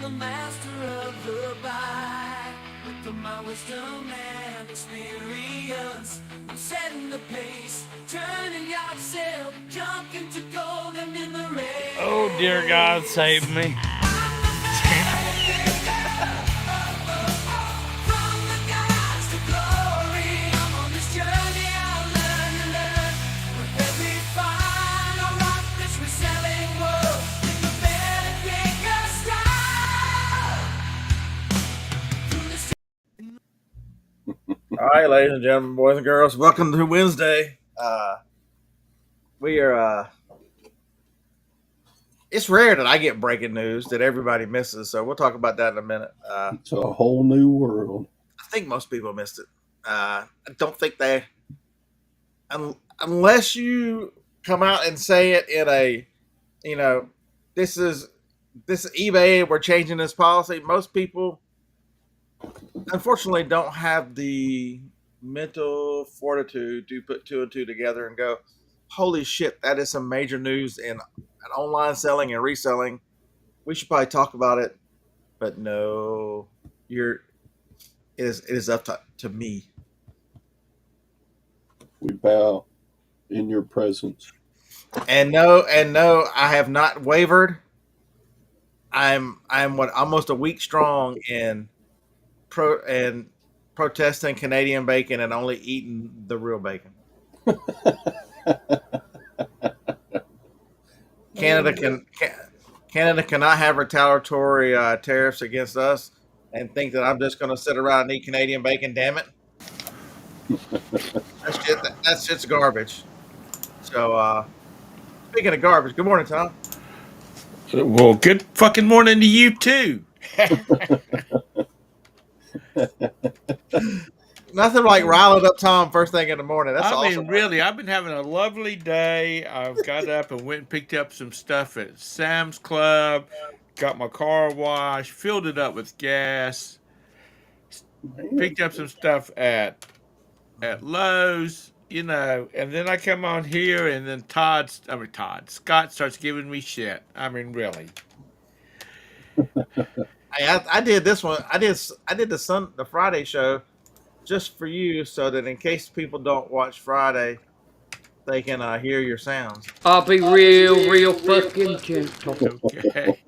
the master of the buy. With my wisdom and experience, I'm setting the pace, turning yard sale, junk into gold and in the race. Oh, dear God, save me. From the gods to glory, I'm on this journey, I'll learn and learn. With every find, I'll rock this reselling world. With the better pick a style. All right, ladies and gentlemen, boys and girls, welcome to Wednesday. We are. It's rare that I get breaking news that everybody misses, so we'll talk about that in a minute. It's a whole new world. I think most people missed it. I don't think they, unless you come out and say it in a, this is eBay. We're changing this policy. Most people, unfortunately, don't have the mental fortitude to put two and two together and go, holy shit, that is some major news in online selling and reselling. We should probably talk about it, but no, it is up to me. We bow in your presence. And no, I have not wavered. I'm almost a week strong in protesting Canadian bacon and only eating the real bacon. Canada cannot have retaliatory tariffs against us and think that I'm just going to sit around and eat Canadian bacon. Damn it, that's just garbage. So speaking of garbage, good morning, Tom. Well, good fucking morning to you, too. Nothing like riling up Tom first thing in the morning. That's awesome. Really, I've been having a lovely day. I've got up and went and picked up some stuff at Sam's Club, got my car washed, filled it up with gas, picked up some stuff at Lowe's, and then I come on here and then Scott starts giving me shit. I mean, really. I did this one. I did the Friday show just for you, so that in case people don't watch Friday, they can hear your sounds. I'll be real fucking gentle. Okay.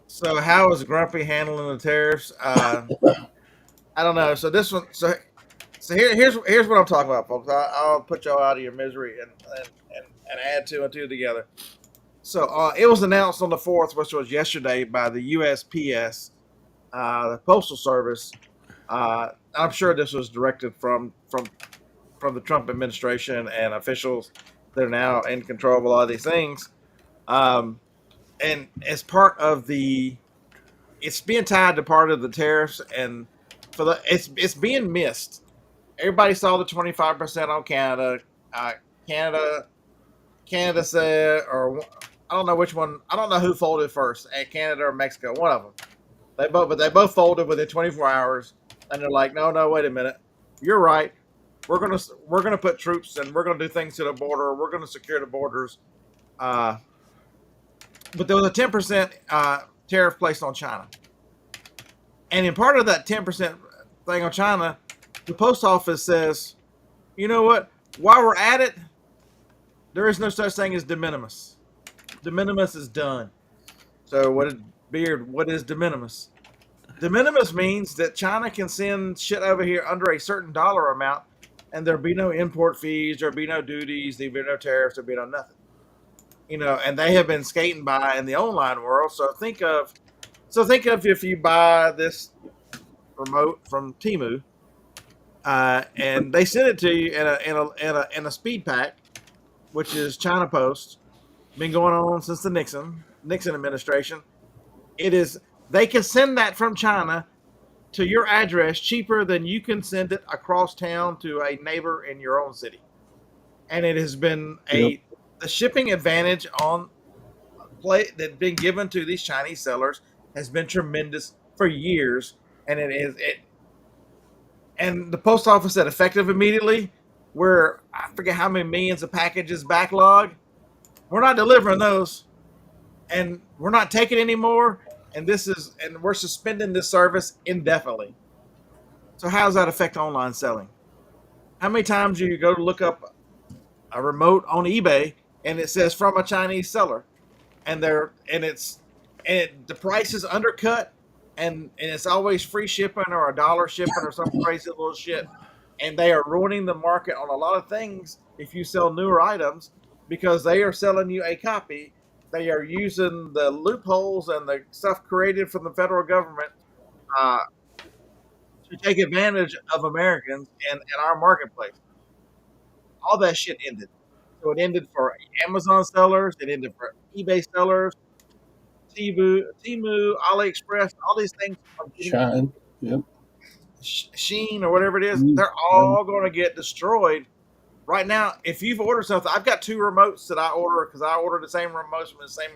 So how is Grumpy handling the tariffs? I don't know. So this one, so here's what I'm talking about, folks. I'll put y'all out of your misery and add two and two together. So it was announced on the 4th, which was yesterday, by the USPS, the Postal Service. I'm sure this was directed from the Trump administration and officials that are now in control of a lot of these things. And as part of it's being tied to part of the tariffs, and it's being missed. Everybody saw the 25% on Canada. Canada said, or I don't know which one. I don't know who folded first, at Canada or Mexico. One of them. They both folded within 24 hours, and they're like, no, wait a minute. You're right. We're gonna put troops and we're gonna do things to the border. We're gonna secure the borders. But there was a 10% tariff placed on China, and in part of that 10% thing on China, the post office says, you know what? While we're at it, there is no such thing as de minimis. De minimis is done. So what is de minimis? De minimis means that China can send shit over here under a certain dollar amount, and there'll be no import fees, there'll be no duties, there'll be no tariffs, there'll be no nothing. And they have been skating by in the online world. So think of if you buy this remote from Temu, and they send it to you in a speed pack, which is China Post, been going on since the Nixon administration. They can send that from China to your address cheaper than you can send it across town to a neighbor in your own city. And it has been the shipping advantage that's been given to these Chinese sellers has been tremendous for years. And and the post office said effective immediately, where I forget how many millions of packages backlog. We're not delivering those. and we're not taking it anymore. And we're suspending this service indefinitely. So how does that affect online selling? How many times do you go to look up a remote on eBay and it says from a Chinese seller, and the price is undercut, and it's always free shipping or $1 shipping or some crazy little shit, and they are ruining the market on a lot of things if you sell newer items because they are selling you a copy. They are using the loopholes and the stuff created from the federal government uh, to take advantage of Americans and our marketplace. All that shit ended. So it ended for Amazon sellers, it ended for eBay sellers, Temu, AliExpress, all these things are getting Shine. Yep. Sheen or whatever it is. Mm, They're all going to get destroyed. Right now, if you've ordered something, I've got 2 remotes that I order because I ordered the same remotes from the same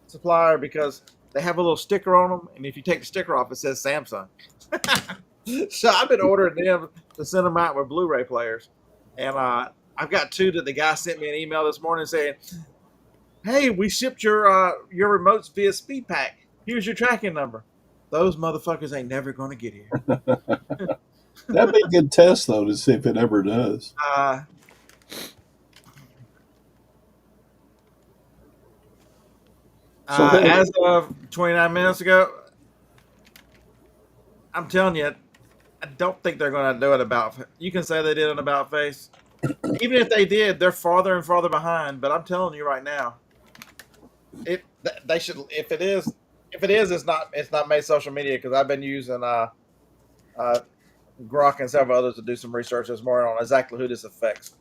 supplier because they have a little sticker on them, and if you take the sticker off, it says Samsung. So I've been ordering them to send them out with Blu-ray players, and I've got 2 that the guy sent me an email this morning saying, "Hey, we shipped your remotes via SpeedPack. Here's your tracking number." Those motherfuckers ain't never going to get here. That'd be a good test, though, to see if it ever does. So As of 29 minutes ago, I'm telling you, I don't think they're going to do it about. You can say they did an about face. Even if they did, they're farther and farther behind. But I'm telling you right now, they should. If it is, it's not made social media because I've been using Grok and several others to do some research this morning on exactly who this affects.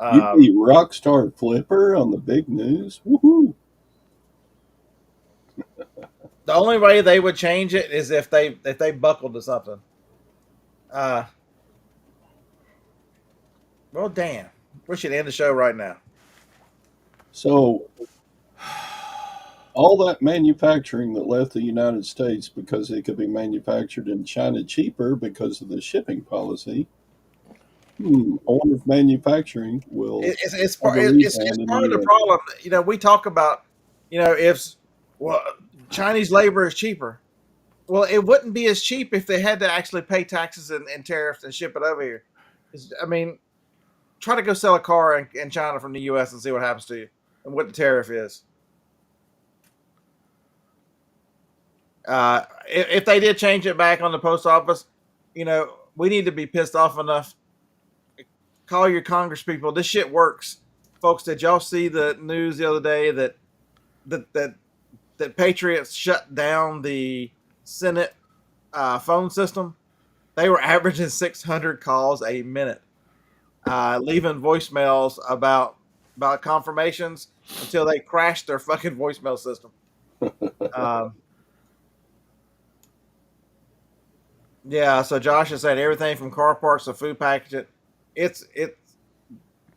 you beat Rockstar Flipper on the big news. Woohoo! The only way they would change it is if they buckled to something. Well, damn. We should end the show right now. So all that manufacturing that left the United States because it could be manufactured in China cheaper because of the shipping policy. I wonder if manufacturing will. It's part of the problem. You know, we talk about, if Chinese labor is cheaper. Well, it wouldn't be as cheap if they had to actually pay taxes and tariffs and ship it over here. I mean, try to go sell a car in China from the U.S. and see what happens to you and what the tariff is. If they did change it back on the post office, we need to be pissed off enough. Call your Congress people. This shit works, folks. Did y'all see the news the other day that Patriots shut down the Senate phone system? They were averaging 600 calls a minute, leaving voicemails about confirmations until they crashed their fucking voicemail system. Yeah, so Josh has said everything from car parts to food packaging. It's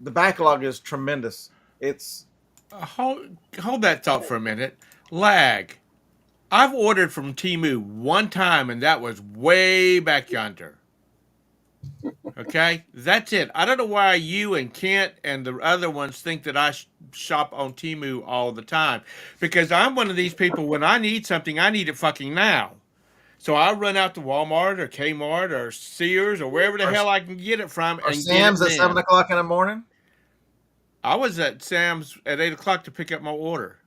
the backlog is tremendous. It's Hold that thought for a minute. Lag. I've ordered from Temu one time, and that was way back yonder. Okay, that's it. I don't know why you and Kent and the other ones think that I shop on Temu all the time, because I'm one of these people. When I need something, I need it fucking now. So I run out to Walmart or Kmart or Sears or wherever the hell I can get it from. Or and Sam's get at it 7 o'clock in the morning. I was at Sam's at 8 o'clock to pick up my order.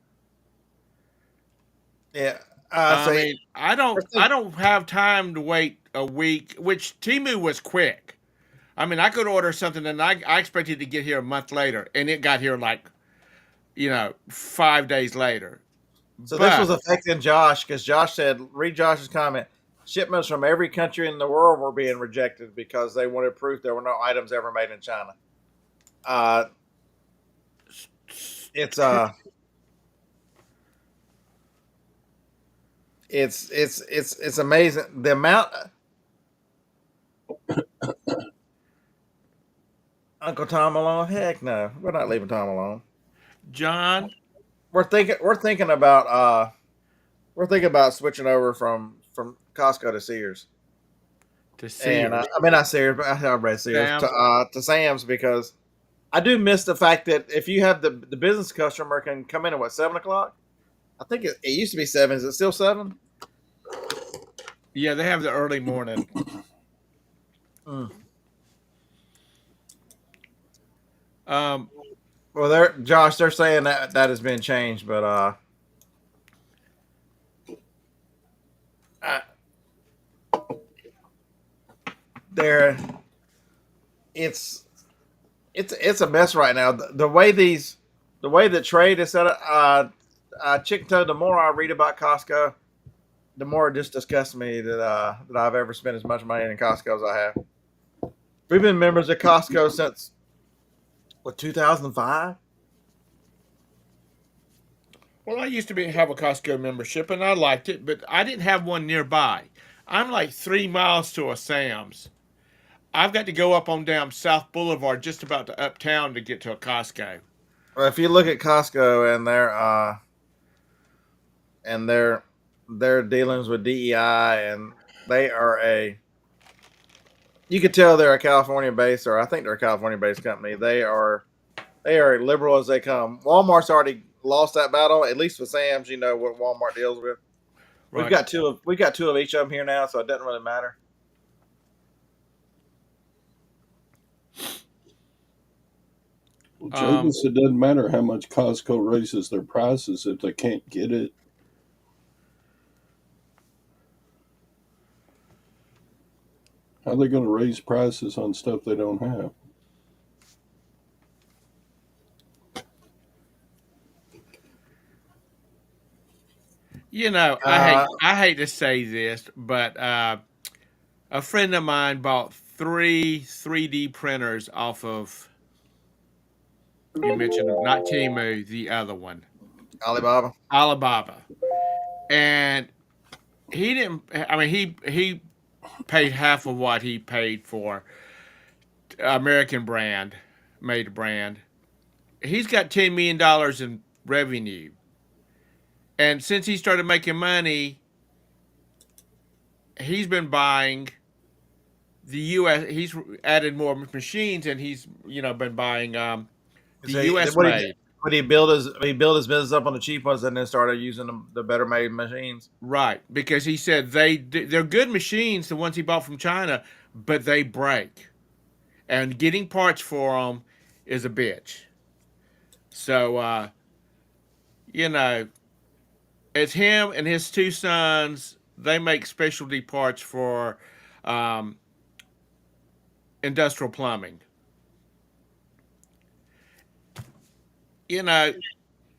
Yeah. I mean, I don't have time to wait a week, which Temu was quick. I mean, I could order something and I expected to get here a month later, and it got here like, 5 days later. So this was affecting Josh because Josh said, read Josh's comment, shipments from every country in the world were being rejected because they wanted proof there were no items ever made in China. It's amazing the amount. Uncle Tom alone? Heck no, we're not leaving Tom alone. John, we're thinking about switching over from Costco to Sears. To Sears, and I mean not Sears, but I read Sears to Sam's because I do miss the fact that if you have the business customer can come in at 7 o'clock, I think it used to be 7. Is it still 7? Yeah, they have the early morning. Mm. Um, Well, they're saying that has been changed, but I, they're it's a mess right now. The way the trade is set up, chicken toe. The more I read about Costco, the more it just disgusts me that I've ever spent as much money in Costco as I have. We've been members of Costco since 2005. well, I used to have a Costco membership, and I liked it, but I didn't have one nearby. I'm like 3 miles to a Sam's. I've got to go up on down South Boulevard, just about to uptown, to get to a Costco. Well, if you look at Costco and their dealings with DEI, and they are you could tell they're a California based, or I think they're a California based company. They are liberal as they come. Walmart's already lost that battle, at least with Sam's. You know what Walmart deals with. Right. We've got two of each of them here now, so it doesn't really matter. Well, Jonas, it doesn't matter how much Costco raises their prices if they can't get it. How are they going to raise prices on stuff they don't have? You know, I hate to say this, but a friend of mine bought 3D printers off of, you mentioned not Temu, the other one, Alibaba. Alibaba, and he didn't. I mean, he paid half of what he paid for American brand, made brand. He's got $10 million in revenue, and since he started making money, he's been buying the U.S. He's added more machines, and he's been buying the So U.S. what made. he built his business up on the cheap ones, and then started using the better made machines. Right, because he said they're good machines, the ones he bought from China, but they break, and getting parts for them is a bitch. So it's him and his two sons. They make specialty parts for um, industrial plumbing. You know,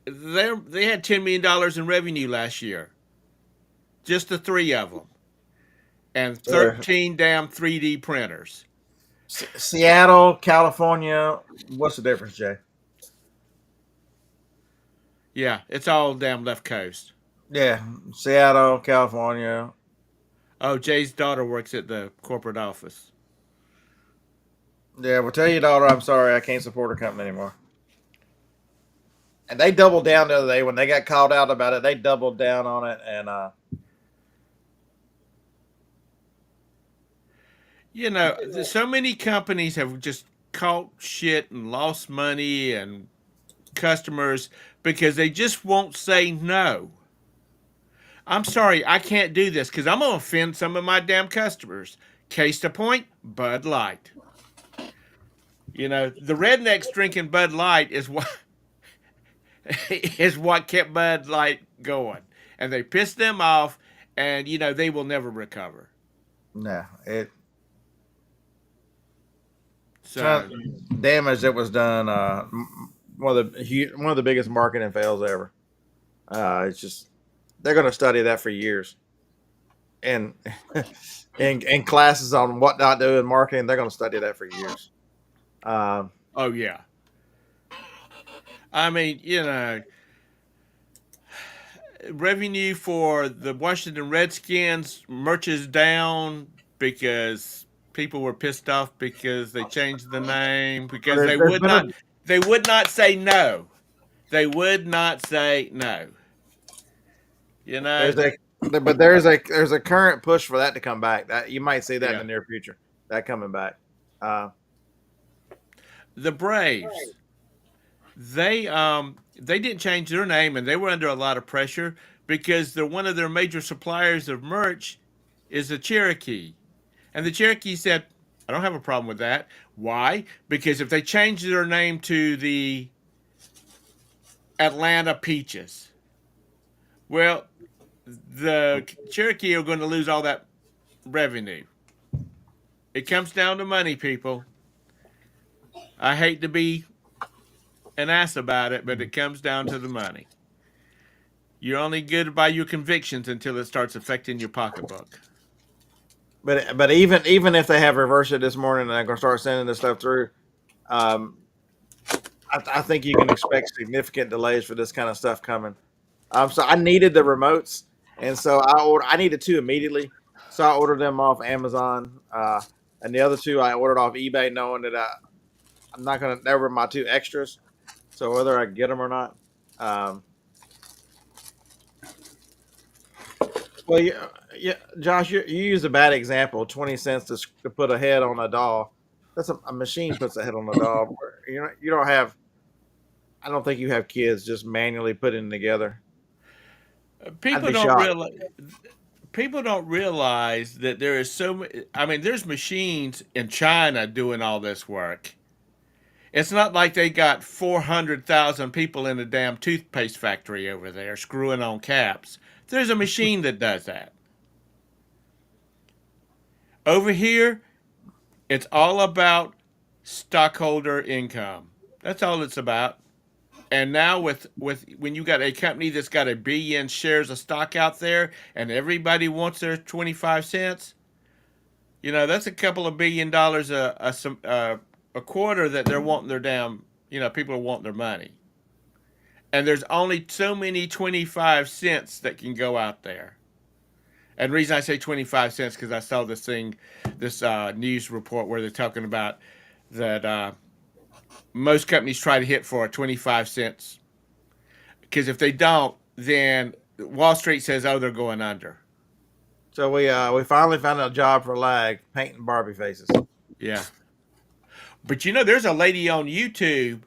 they had $10 million in revenue last year, just the three of them, and 13 damn 3D printers. Seattle, California. What's the difference, Jay? Yeah, it's all damn left coast. Yeah, Seattle, California. Oh, Jay's daughter works at the corporate office. Yeah, well, tell your daughter I'm sorry I can't support her company anymore. And they doubled down the other day when they got called out about it. They doubled down on it, and so many companies have just caught shit and lost money and customers because they just won't say no. I'm sorry, I can't do this because I'm going to offend some of my damn customers. Case to point, Bud Light. The rednecks drinking Bud Light is what kept Bud Light going, and they pissed them off, and they will never recover. no, it So damage that was done. One of the biggest marketing fails ever. It's just they're going to study that for years, and in classes on what not do in marketing, they're going to study that for years. oh yeah, I mean revenue for the Washington Redskins merch is down because people were pissed off because they changed the name because they would not say no. They would not say no. There's a current push for that to come back. That you might see that in the near future. That coming back. The Braves, they they didn't change their name, and they were under a lot of pressure because they're one of their major suppliers of merch is the Cherokee. And the Cherokee said, I don't have a problem with that. Why? Because if they change their name to the Atlanta Peaches, well, the Cherokee are going to lose all that revenue. It comes down to money, people. I hate to be an ass about it, but it comes down to the money. You're only good by your convictions until it starts affecting your pocketbook. But even if they have reversed it this morning and they're going to start sending this stuff through, um, I think you can expect significant delays for this kind of stuff coming. So I needed the remotes, and so I needed two immediately, so I ordered them off Amazon, and the other two I ordered off eBay, knowing that I'm not gonna. They were my two extras, so whether I get them or not. Well, yeah, Josh, you use a bad example. 20 cents to put a head on a doll. That's a machine puts a head on a doll. You don't have. I don't think you have kids just manually putting together. I'd People be don't shocked. realize people don't realize that there is so many. I mean, there's machines in China doing all this work. It's not like they got 400,000 people in a damn toothpaste factory over there screwing on caps. There's a machine that does that. Over here, it's all about stockholder income. That's all it's about. And now with when you got a company that's got 1 billion shares of stock out there and everybody wants their 25 cents, that's a couple of $1 billion a quarter that they're wanting their damn, people are wanting their money. And there's only so many 25 cents that can go out there. And the reason I say 25 cents because I saw this news report where they're talking about that most companies try to hit for 25 cents. Because if they don't, then Wall Street says, oh, they're going under. So we finally found a job for Lag painting Barbie faces. Yeah. But there's a lady on YouTube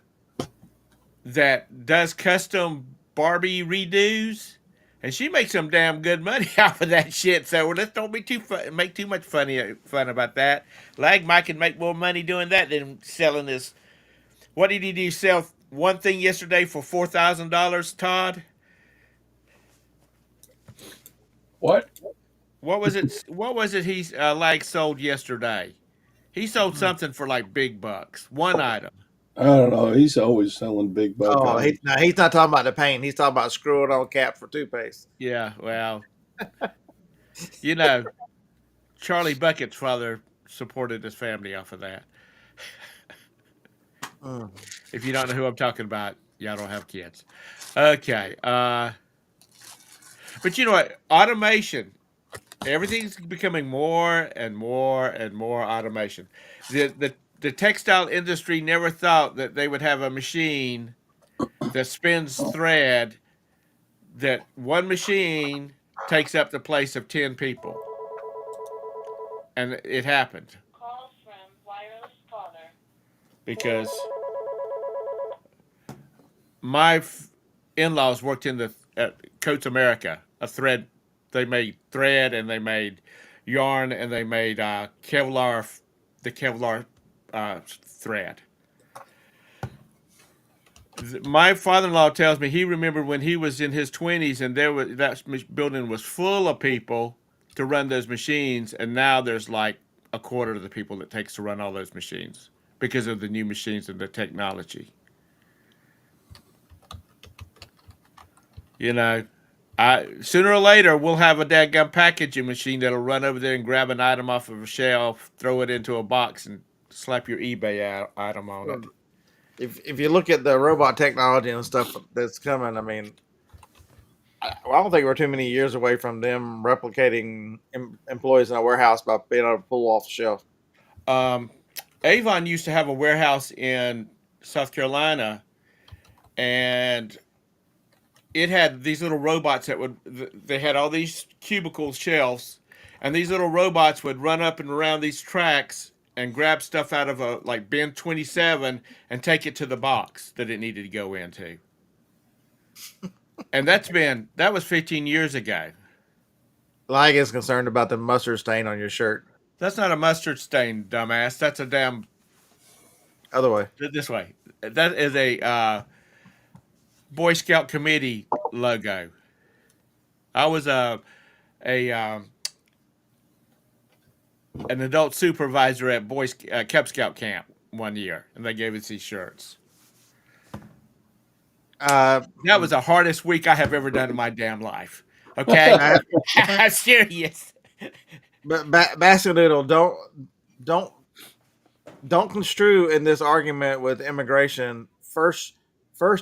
that does custom Barbie redos, and she makes some damn good money off of that shit. So let's don't be make too much fun about that. Lag Mike can make more money doing that than selling this. What did he do? Sell one thing yesterday for $4,000, Todd? What? What was it? What was it? He Lag sold yesterday. He sold something for like big bucks. One item. I don't know. He's always selling big buck Oh, items. he's not talking about the paint. He's talking about screwing on cap for toothpaste. Yeah. Well, Charlie Bucket's father supported his family off of that. If you don't know who I'm talking about, y'all don't have kids. Okay. But you know what? Automation. Everything's becoming more and more and more automation. The textile industry never thought that they would have a machine that spins thread, that one machine takes up the place of 10 people. And it happened. Call from wireless caller. Because my in-laws worked in the Coats America, a thread. They made thread and they made yarn and they made Kevlar, the Kevlar thread. My father-in-law tells me he remembered when he was in his 20s and that building was full of people to run those machines, and now there's like a quarter of the people that takes to run all those machines because of the new machines and the technology. Sooner or later we'll have a dadgum packaging machine that'll run over there and grab an item off of a shelf, throw it into a box, and slap your eBay item on it. If you look at the robot technology and stuff that's coming, I mean, I don't think we're too many years away from them replicating employees in a warehouse by being able to pull off the shelf. Avon used to have a warehouse in South Carolina, and it had these little robots they had all these cubicle shelves, and these little robots would run up and around these tracks and grab stuff out of a like bin 27 and take it to the box that it needed to go into. And that was 15 years ago. Like is concerned about the mustard stain on your shirt. That's not a mustard stain, dumbass. That's a damn Other way. this way. That is a Boy Scout committee logo. I was a an adult supervisor at Cub Scout camp one year, and they gave us these shirts. That was the hardest week I have ever done in my damn life. Okay, I'm serious. But Baskerville, don't construe in this argument with immigration first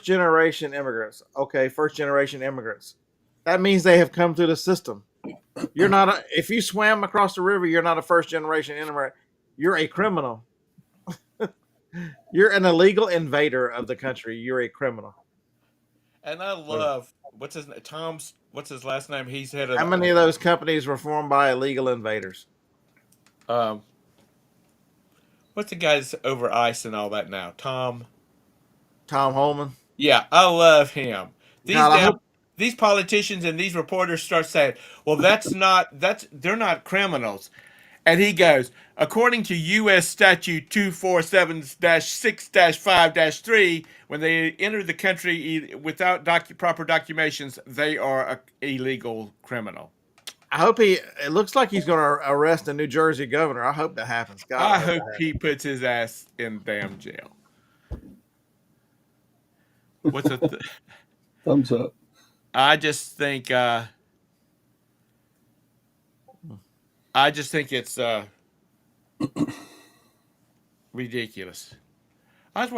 generation immigrants. Okay, first generation immigrants. That means they have come through the system. You're not if you swam across the river, you're not a first generation immigrant. You're a criminal. You're an illegal invader of the country. You're a criminal. And I love what's his name? What's his last name? He's head of. How many of those companies were formed by illegal invaders? What's the guy's over ice and all that now? Tom Holman. Yeah, I love him. God, These politicians and these reporters start saying, "Well, they're not criminals," and he goes, "According to U.S. Statute 247-6-5-3, when they enter the country without proper documentations, they are an illegal criminal." I hope it looks like he's going to arrest a New Jersey governor. I hope that happens. God, I hope he puts his ass in damn jail. What's a Thumbs up. I just think it's ridiculous. I was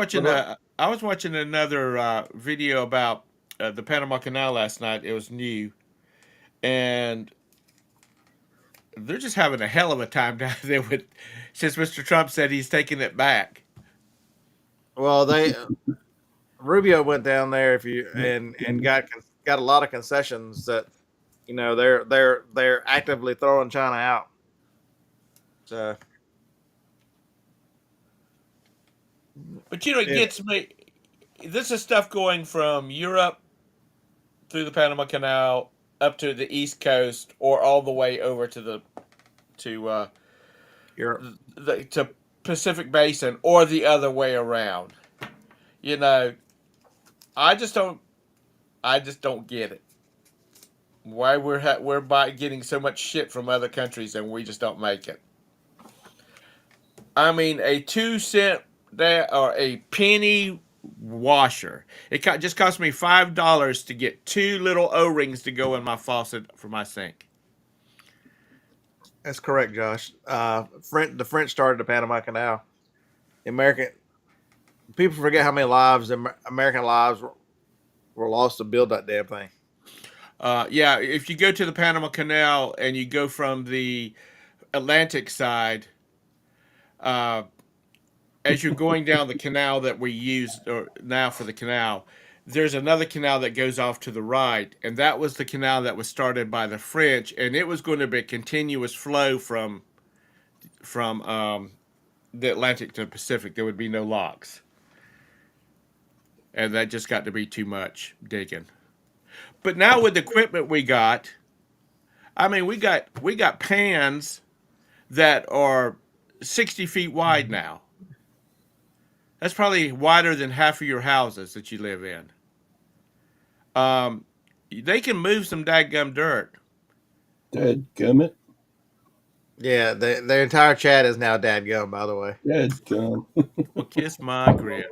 watching another video about the Panama Canal last night. It was new, and they're just having a hell of a time down there since Mr. Trump said he's taking it back. Well, Rubio went down there and got a lot of concessions that they're actively throwing China out. So, but it gets me. This is stuff going from Europe through the Panama Canal up to the East Coast, or all the way over to Europe. To Pacific Basin, or the other way around. I just don't get it. Why we're getting so much shit from other countries and we just don't make it. I mean, a 2-cent or a penny washer. It just cost me $5 to get 2 little O-rings to go in my faucet for my sink. That's correct, Josh. The French started the Panama Canal. People forget how many American lives were lost to build that damn thing. Yeah, if you go to the Panama Canal and you go from the Atlantic side, as you're going down the canal that we use now for the canal, there's another canal that goes off to the right, and that was the canal that was started by the French, and it was going to be a continuous flow from the Atlantic to the Pacific. There would be no locks, and that just got to be too much digging. But now with the equipment we got, I mean, we got pans that are 60 feet wide now. That's probably wider than half of your houses that you live in. They can move some dadgum dirt. Dadgummit. Yeah, their entire chat is now dadgum, by the way. Dadgum. Well, kiss my grits.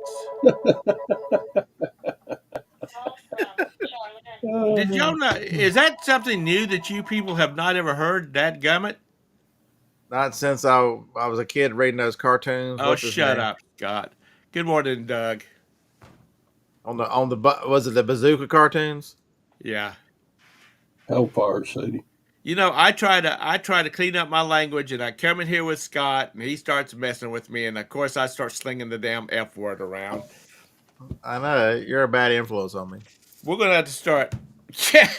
Did y'all know? Is that something new that you people have not ever heard? Dadgummit? Not since I was a kid reading those cartoons. Oh, shut up, Scott. Good morning, Doug. On the was it the Bazooka cartoons? Yeah. Hellfire City. I try to clean up my language, and I come in here with Scott, and he starts messing with me, and of course I start slinging the damn F word around. I know you're a bad influence on me. We're gonna have to start. Yeah,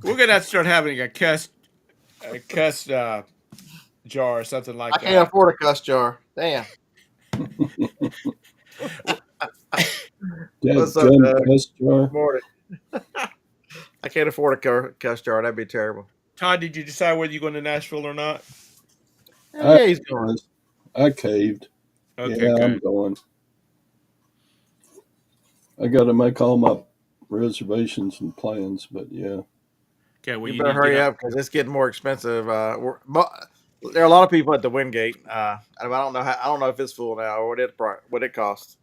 we're gonna have to start having a cuss jar or something like that. I can't afford a cuss jar. Damn. Dadgum cuss jar. Morning. I can't afford a cuss jar. That'd be terrible. Todd, did you decide whether you're going to Nashville or not? Yeah, he's going. I caved. Okay, Yeah, I'm good. going. I got to make all my reservations and plans, but yeah. Okay, well, You you better need to get hurry up. up because it's getting more expensive. There are a lot of people at the Wingate. I don't know. I don't know if it's full now or what it costs.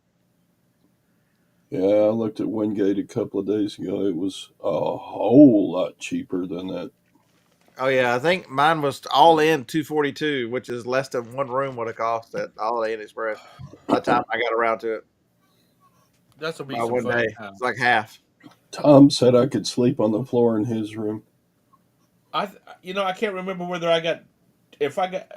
Yeah, I looked at Wingate a couple of days ago. It was a whole lot cheaper than that. Oh yeah, I think mine was all in 242, which is less than one room would have cost at Holiday Inn Express. By the time I got around to it, This will be by some one fun day, time. it's like half. Tom said I could sleep on the floor in his room. I can't remember whether I got. If I got,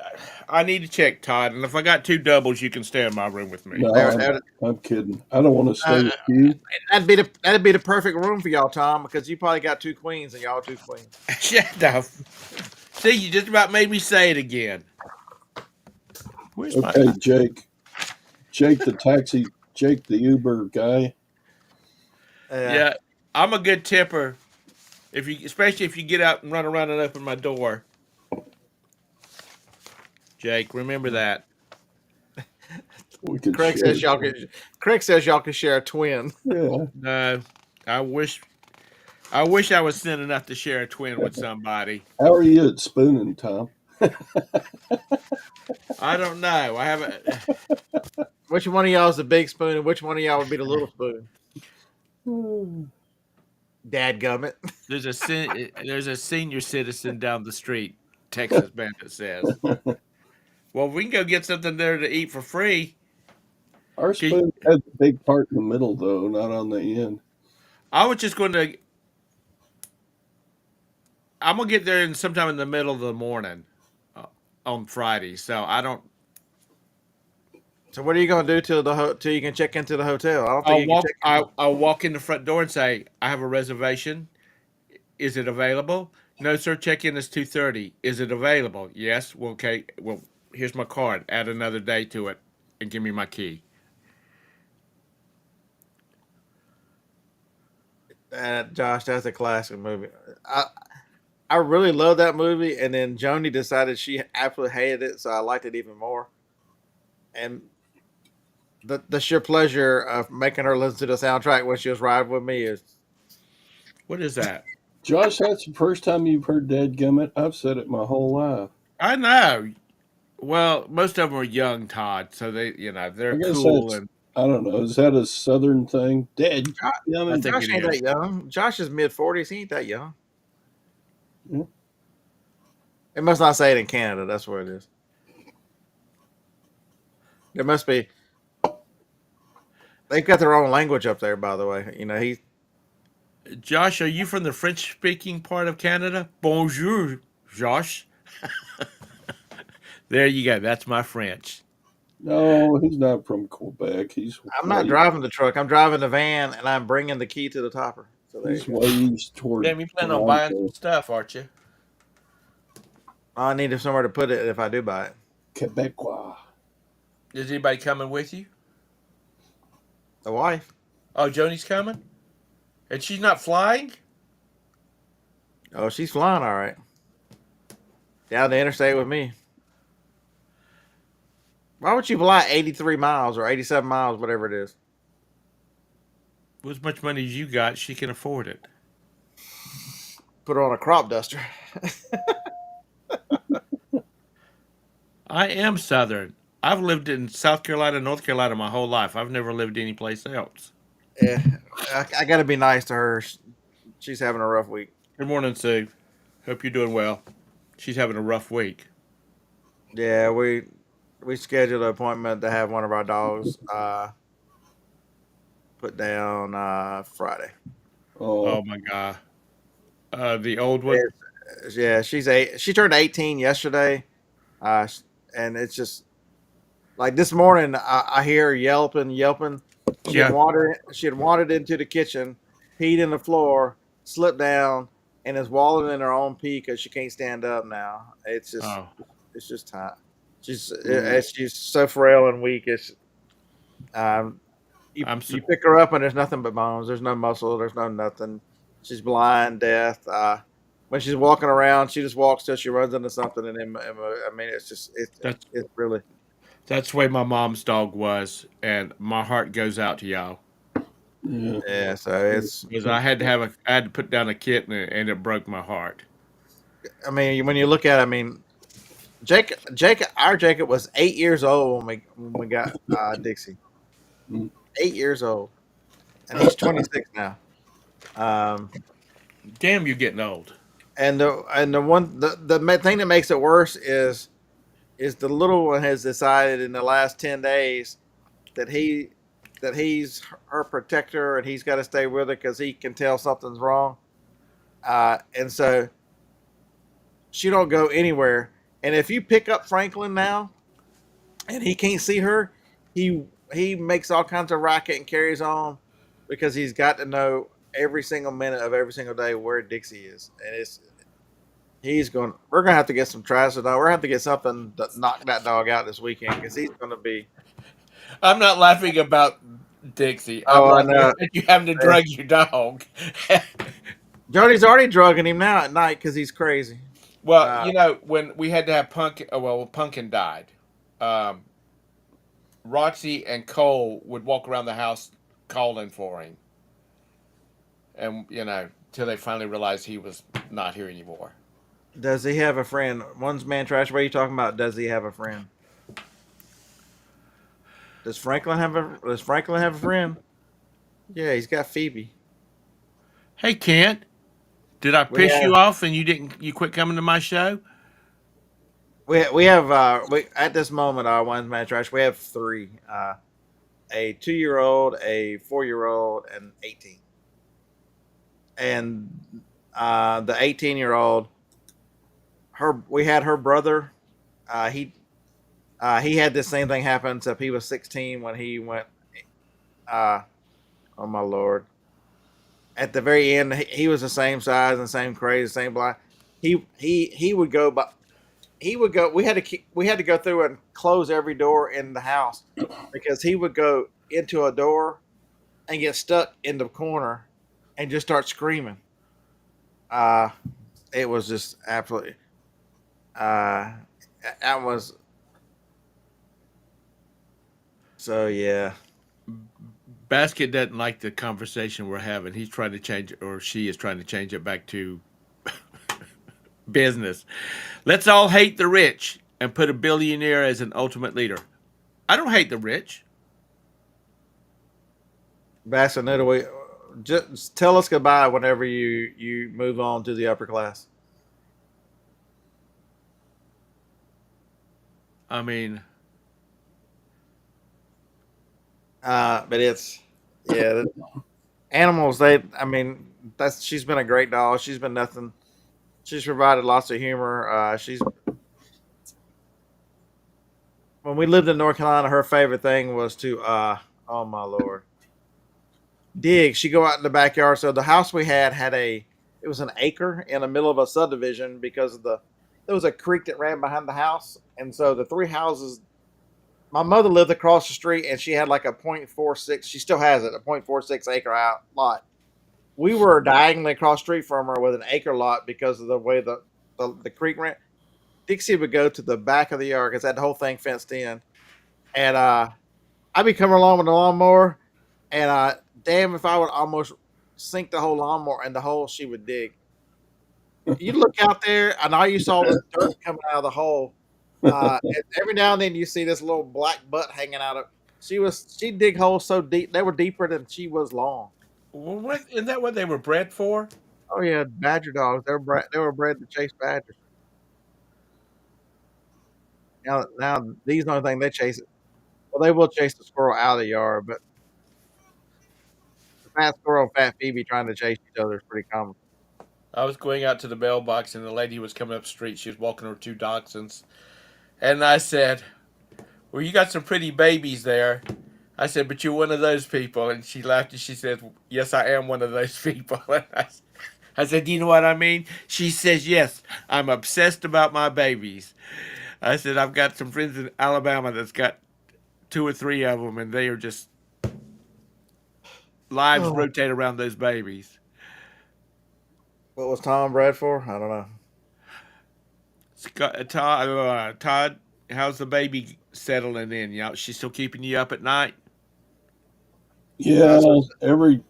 I need to check, Todd. And if I got two doubles, you can stay in my room with me. No, There, there, I'm kidding. I don't want to stay uh, with you. that'd be the perfect room for y'all, Tom, because you probably got two queens and y'all two queens. Shut up. See, you just about made me say it again. Where's my? Okay, Jake. Jake the Uber guy. Yeah, I'm a good tipper. Especially if you get out and run around and open my door. Jake, remember that. We could Craig share. says y'all can. Craig says y'all can share a twin. Yeah. No, I wish I was thin enough to share a twin with somebody. How are you at spooning, Tom? I don't know. I haven't. Which one of y'all is the big spoon, and which one of y'all would be the little spoon? Dadgummit. There's a senior citizen down the street. Texas Bandit says. Well, we can go get something there to eat for free. Our spoon has a big part in the middle, though, not on the end. I was just going to. I'm gonna get there sometime in the middle of the morning on Friday. So I don't. So what are you gonna do till you can check into the hotel? I don't think I'll you can walk. check. I'll walk in the front door and say, "I have a reservation. Is it available?" No, sir. Check in is 2:30. Is it available? Yes. Well, okay. Well, here's my card. Add another day to it, and give me my key. Josh, that's a classic movie. I really love that movie, and then Joni decided she absolutely hated it, so I liked it even more. And the sheer pleasure of making her listen to the soundtrack when she was riding with me is What is that? Josh, that's the first time you've heard Dadgummit. I've said it my whole life. I know. Well, most of them are young, Todd, so they're I guess cool, that's, and I don't know. Is that a Southern thing? I Dadgummit. think Josh it ain't is. that young. Josh is mid-40s. He ain't that young. Yeah. It must not say it in Canada. That's what it is. There must be. They've got their own language up there, by the way. He. Josh, are you from the French-speaking part of Canada? Bonjour, Josh. There you go. That's my French. No, he's not from Quebec. I'm not driving the truck. I'm driving the van, and I'm bringing the key to the topper. So there you He's go. way east toward Damn, you plan on buying Toronto, some stuff, aren't you? I need somewhere to put it if I do buy it. Quebecois. Is anybody coming with you? The wife. Oh, Joni's coming? And she's not flying? Oh, she's flying all right. Down the interstate with me. Why would you fly 83 miles or 87 miles, whatever it is? With as much money as you got, she can afford it. Put her on a crop duster. I am Southern. I've lived in South Carolina, North Carolina my whole life. I've never lived anyplace else. Yeah, I got to be nice to her. She's having a rough week. Good morning, Sue. Hope you're doing well. She's having a rough week. Yeah, we scheduled an appointment to have one of our dogs put down Friday. Oh my God. The old one? Yeah, she turned 18 yesterday, and it's just like this morning I hear her yelping. She had wandered into the kitchen, peed in the floor, slipped down, and is wallowing in her own pee because she can't stand up now. It's just time. She's so frail and weak. It's you pick her up and there's nothing but bones. There's no muscle. There's no nothing. She's blind, deaf. When she's walking around, she just walks till she runs into something, and then I mean, it's just That's it's really. that's the way my mom's dog was, and my heart goes out to y'all Yeah. Yeah, so it's. because I had to put down a kitten, and it broke my heart. I mean, when you look at, it, I mean, our Jacob was 8 years old when we got Dixie. Mm. 8 years old, and he's 26 now. Um, Damn, you're getting old. and the thing that makes it worse is the little one has decided in the last 10 days that he's her protector and he's got to stay with her because he can tell something's wrong. And so she don't go anywhere. And if you pick up Franklin now and he can't see her, he makes all kinds of racket and carries on because he's got to know every single minute of every single day where Dixie is. And we're gonna have to get some trash dog. We're gonna have to get something to knock that dog out this weekend because he's gonna be. I'm not laughing about Dixie. I'm Oh, I laughing know. at you having to drug your dog. Jody's already drugging him now at night because he's crazy. Well, Uh, when we had to have Pumpkin, when Pumpkin died, um, Roxy and Cole would walk around the house calling for him, and till they finally realized he was not here anymore. Does he have a friend? One's man trash. What are you talking about? Does he have a friend? Does Franklin have a friend? Yeah, he's got Phoebe. Hey, Kent, did I We piss have you off and you quit coming to my show? we have we at this moment our one's man trash. We have three: a 2-year-old, a 4-year-old, and 18. And the 18-year-old, we had her brother. He had the same thing happen, except he was 16 when he went. Uh, oh my lord! At the very end, he was the same size and same crazy, same blind. He would go, but he would go. We had to go through and close every door in the house because he would go into a door and get stuck in the corner and just start screaming. Uh, it was just absolutely. Uh, that was so yeah. Basket doesn't like the conversation we're having. He's trying to change it, or she is trying to change it back to business. Let's all hate the rich and put a billionaire as an ultimate leader. I don't hate the rich. Bassanetta, we just tell us goodbye whenever you move on to the upper class. I mean, But it's yeah, animals. I mean, she's been a great dog. She's been nothing. She's provided lots of humor. When we lived in North Carolina, her favorite thing was to oh my lord, dig. She go out in the backyard. So the house we had it was an acre in the middle of a subdivision because there was a creek that ran behind the house, and so the three houses. My mother lived across the street, and she had like a .46. She still has it, a .46 acre lot. We were diagonally across the street from her with an acre lot because of the way the creek ran. Dixie would go to the back of the yard because that whole thing fenced in, and I'd be coming along with the lawnmower, and damn if I would almost sink the whole lawnmower in the hole she would dig. You look out there, and all you saw was dirt coming out of the hole. And every now and then you see this little black butt hanging out of. She dig holes so deep they were deeper than she was long. isn't that what they were bred for? Oh yeah, badger dogs. They were bred to chase badgers. Now these are the only thing they chase. Well, they will chase the squirrel out of the yard, but the fat squirrel and fat Phoebe trying to chase each other is pretty common. I was going out to the mailbox, and the lady was coming up the street. She was walking her two dachshunds, and I said, "Well, you got some pretty babies there." I said, "But you're one of those people." And she laughed and she said, "Yes, I am one of those people." And I said, "Do you know what I mean?" She says, "Yes, I'm obsessed about my babies." I said, "I've got some friends in Alabama that's got two or three of them, and they are just lives Oh, rotate around those babies." What was Tom bred for? I don't know. Todd, how's the baby settling in? She's still keeping you up at night? Yeah, So every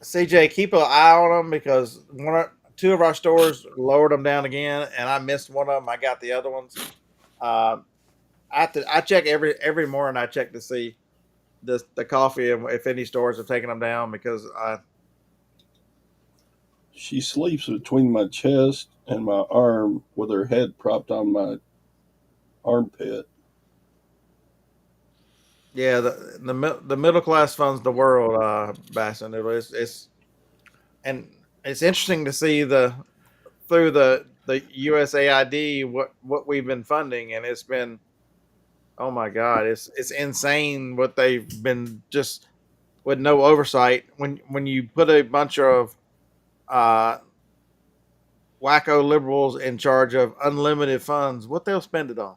CJ, keep an eye on them because two of our stores lowered them down again, and I missed one of them. I got the other ones. Uh, I check every morning. I check to see the coffee and if any stores have taken them down because she sleeps between my chest and my arm with her head propped on my armpit. yeah, the middle class funds the world, Bassin. It's and it's interesting to see through the USAID what we've been funding, and it's been, oh my God, it's insane what they've been just with no oversight. When you put a bunch of uh, wacko liberals in charge of unlimited funds, what they'll spend it on.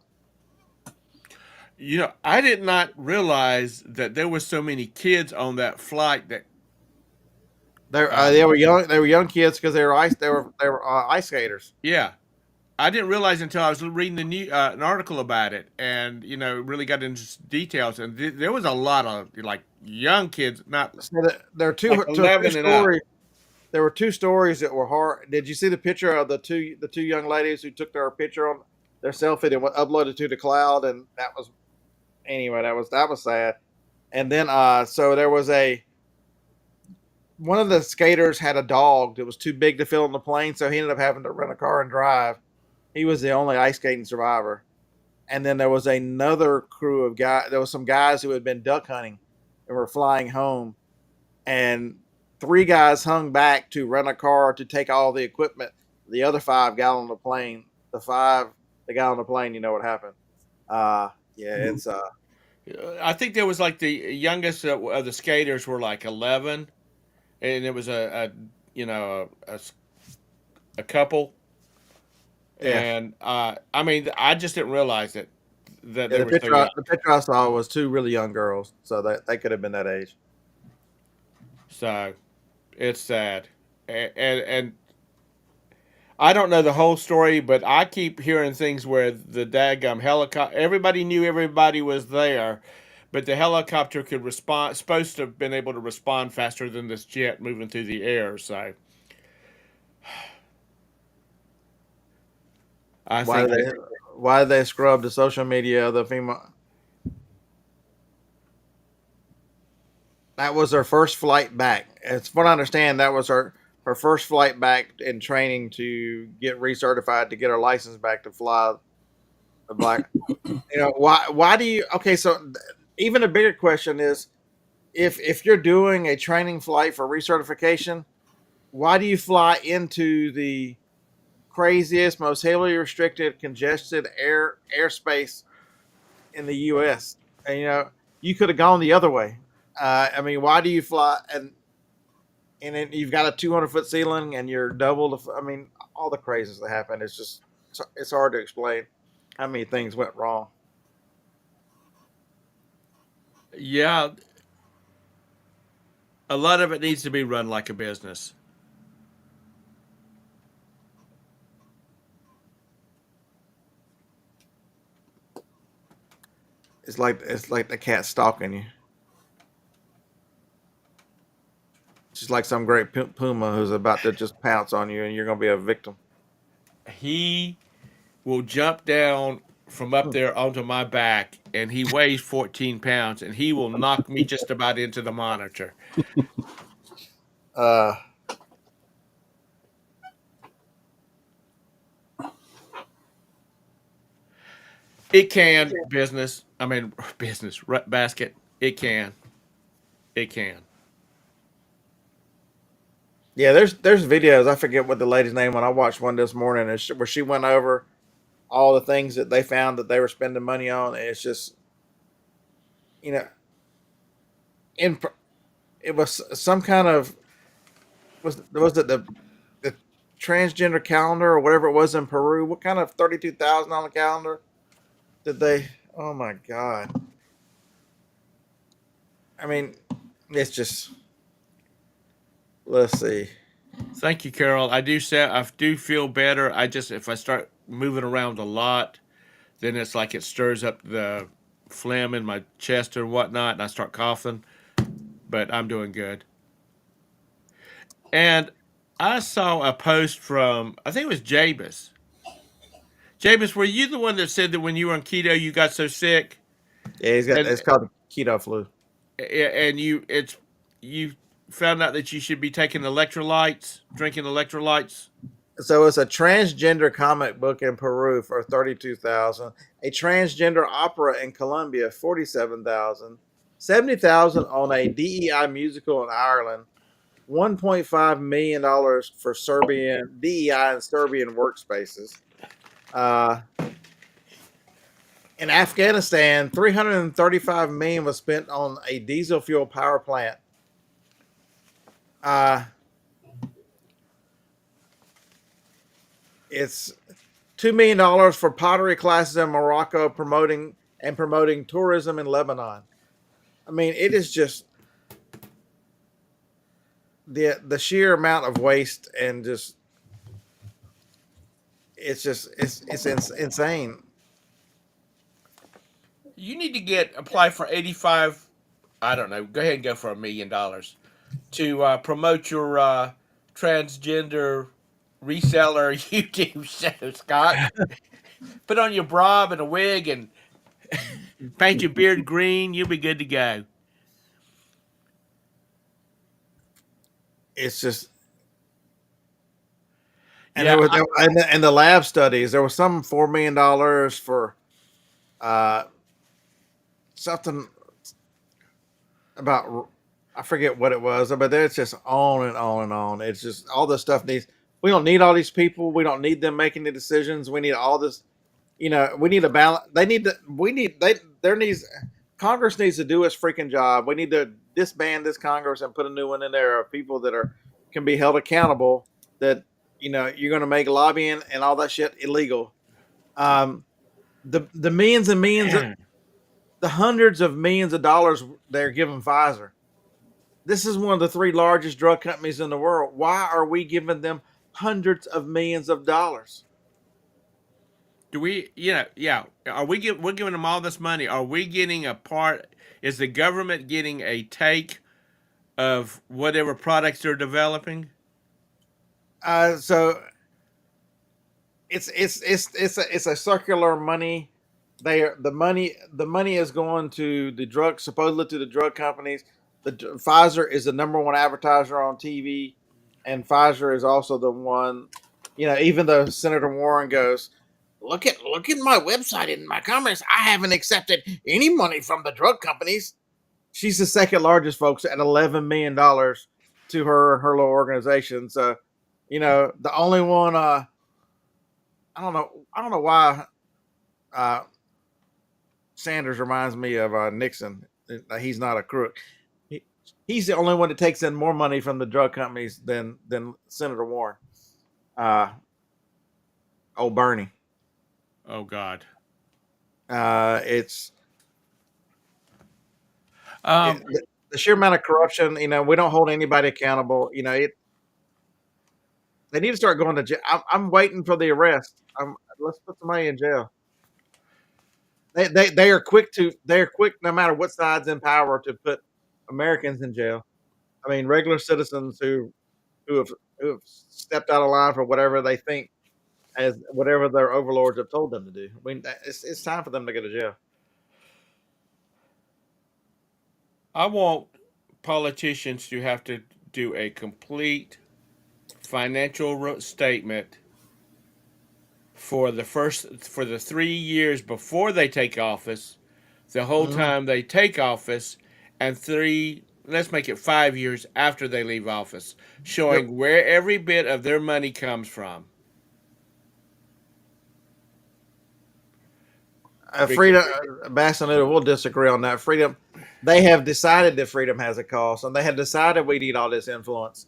I did not realize that there were so many kids on that flight that uh, They were young. They were young kids because they were ice skaters. yeah. I didn't realize until I was reading an article about it, and really got into details. And there was a lot of like young kids, not So there are like two 11 and up. stories. There were two stories that were hard. Did you see the picture of the two young ladies who took their picture on their selfie and uploaded to the cloud? And that was anyway. That was sad. And then so there was one of the skaters had a dog that was too big to fill in the plane, so he ended up having to rent a car and drive. He was the only ice skating survivor. And then there was another crew of guys. There was some guys who had been duck hunting and were flying home, and three guys hung back to rent a car to take all the equipment. The other five got on the plane. The five that got on the plane, you know what happened? Yeah, it's I think there was like the youngest of the skaters were like 11, and it was a couple. yeah. And I mean, I just didn't realize that Yeah, they the were so picture young. the picture I saw was two really young girls, so they could have been that age. So it's sad, and I don't know the whole story, but I keep hearing things where the daggum helicopter. Everybody knew everybody was there, but the helicopter could respond. Supposed to have been able to respond faster than this jet moving through the air. So I Why think did they why did they scrub the social media of the female? That was her first flight back. As what I understand, that was her first flight back in training to get recertified to get her license back to fly the black. Why do you? Okay, so even a bigger question is if you're doing a training flight for recertification, why do you fly into the craziest, most heavily restricted, congested airspace in the U.S.? And you could have gone the other way. I mean, why do you fly and then you've got a 200-foot ceiling and you're double the? I mean, all the crazies that happen. It's just it's hard to explain how many things went wrong. yeah, a lot of it needs to be run like a business. It's like the cat stalking you. It's just like some great puma who's about to just pounce on you, and you're gonna be a victim. He will jump down from up there onto my back, and he weighs 14 pounds, and he will knock me just about into the monitor. Uh, It can business. I mean, business basket. It can. It can. yeah, there's videos. I forget what the lady's name when I watched one this morning, where she went over all the things that they found that they were spending money on. And it's just you know, in it was some kind of was it the transgender calendar or whatever it was in Peru? What kind of $32,000 calendar did they? Oh my God! I mean, it's just let's see. Thank you, Carol. I do feel better. I just if I start moving around a lot, then it's like it stirs up the phlegm in my chest or whatnot, and I start coughing. But I'm doing good. And I saw a post from I think it was Jabus. Jabus, were you the one that said that when you were on keto you got so sick? Yeah, he's got. And It's called the keto flu. and you found out that you should be taking electrolytes, drinking electrolytes. So it's a transgender comic book in Peru for 32,000. A transgender opera in Colombia 47,000. 70,000 on a DEI musical in Ireland. $1.5 million for Serbian DEI and Serbian workspaces. Uh, in Afghanistan, 335 million was spent on a diesel fuel power plant. It's $2 million for pottery classes in Morocco, promoting tourism in Lebanon. I mean, it is just the sheer amount of waste and just it's insane. You need to apply for 85. I don't know. Go ahead and go for $1 million to promote your transgender reseller YouTube show, Scott. Put on your bra and a wig and paint your beard green. You'll be good to go. It's just and Yeah, and the lab studies. There was some $4 million for uh, something about I forget what it was, but it's just on and on and on. It's just all this stuff needs. We don't need all these people. We don't need them making the decisions. We need all this. We need a balance. They need to. We need they. There needs Congress needs to do its freaking job. We need to disband this Congress and put a new one in there of people that can be held accountable. That you're going to make lobbying and all that shit illegal. The millions and millions, the hundreds of millions of dollars they're giving Pfizer. This is one of the three largest drug companies in the world. Why are we giving them hundreds of millions of dollars? do we? Yeah. We're giving them all this money. Are we getting a part? Is the government getting a take of whatever products they're developing? So it's a circular money. The money is going to the drug supposedly to the drug companies. Pfizer is the number one advertiser on TV, and Pfizer is also the one. Even though Senator Warren goes, look at my website and my comments. I haven't accepted any money from the drug companies. She's the second largest, folks, at $11 million to her little organization. So, the only one. I don't know why Sanders reminds me of Nixon. He's not a crook. He's the only one that takes in more money from the drug companies than Senator Warren. Old Bernie. Oh God. It's Um, the sheer amount of corruption. We don't hold anybody accountable. They need to start going to jail. I'm waiting for the arrest. Let's put somebody in jail. They are quick no matter what side's in power to put Americans in jail. I mean, regular citizens who have stepped out of line for whatever they think as whatever their overlords have told them to do. I mean, it's time for them to go to jail. I want politicians to have to do a complete financial statement for the 3 years before they take office, the whole time they take office, and let's make it 5 years after they leave office, showing Yep. where every bit of their money comes from. Freedom, Bassanetta will disagree on that. Freedom, they have decided that freedom has a cost, and they have decided we need all this influence.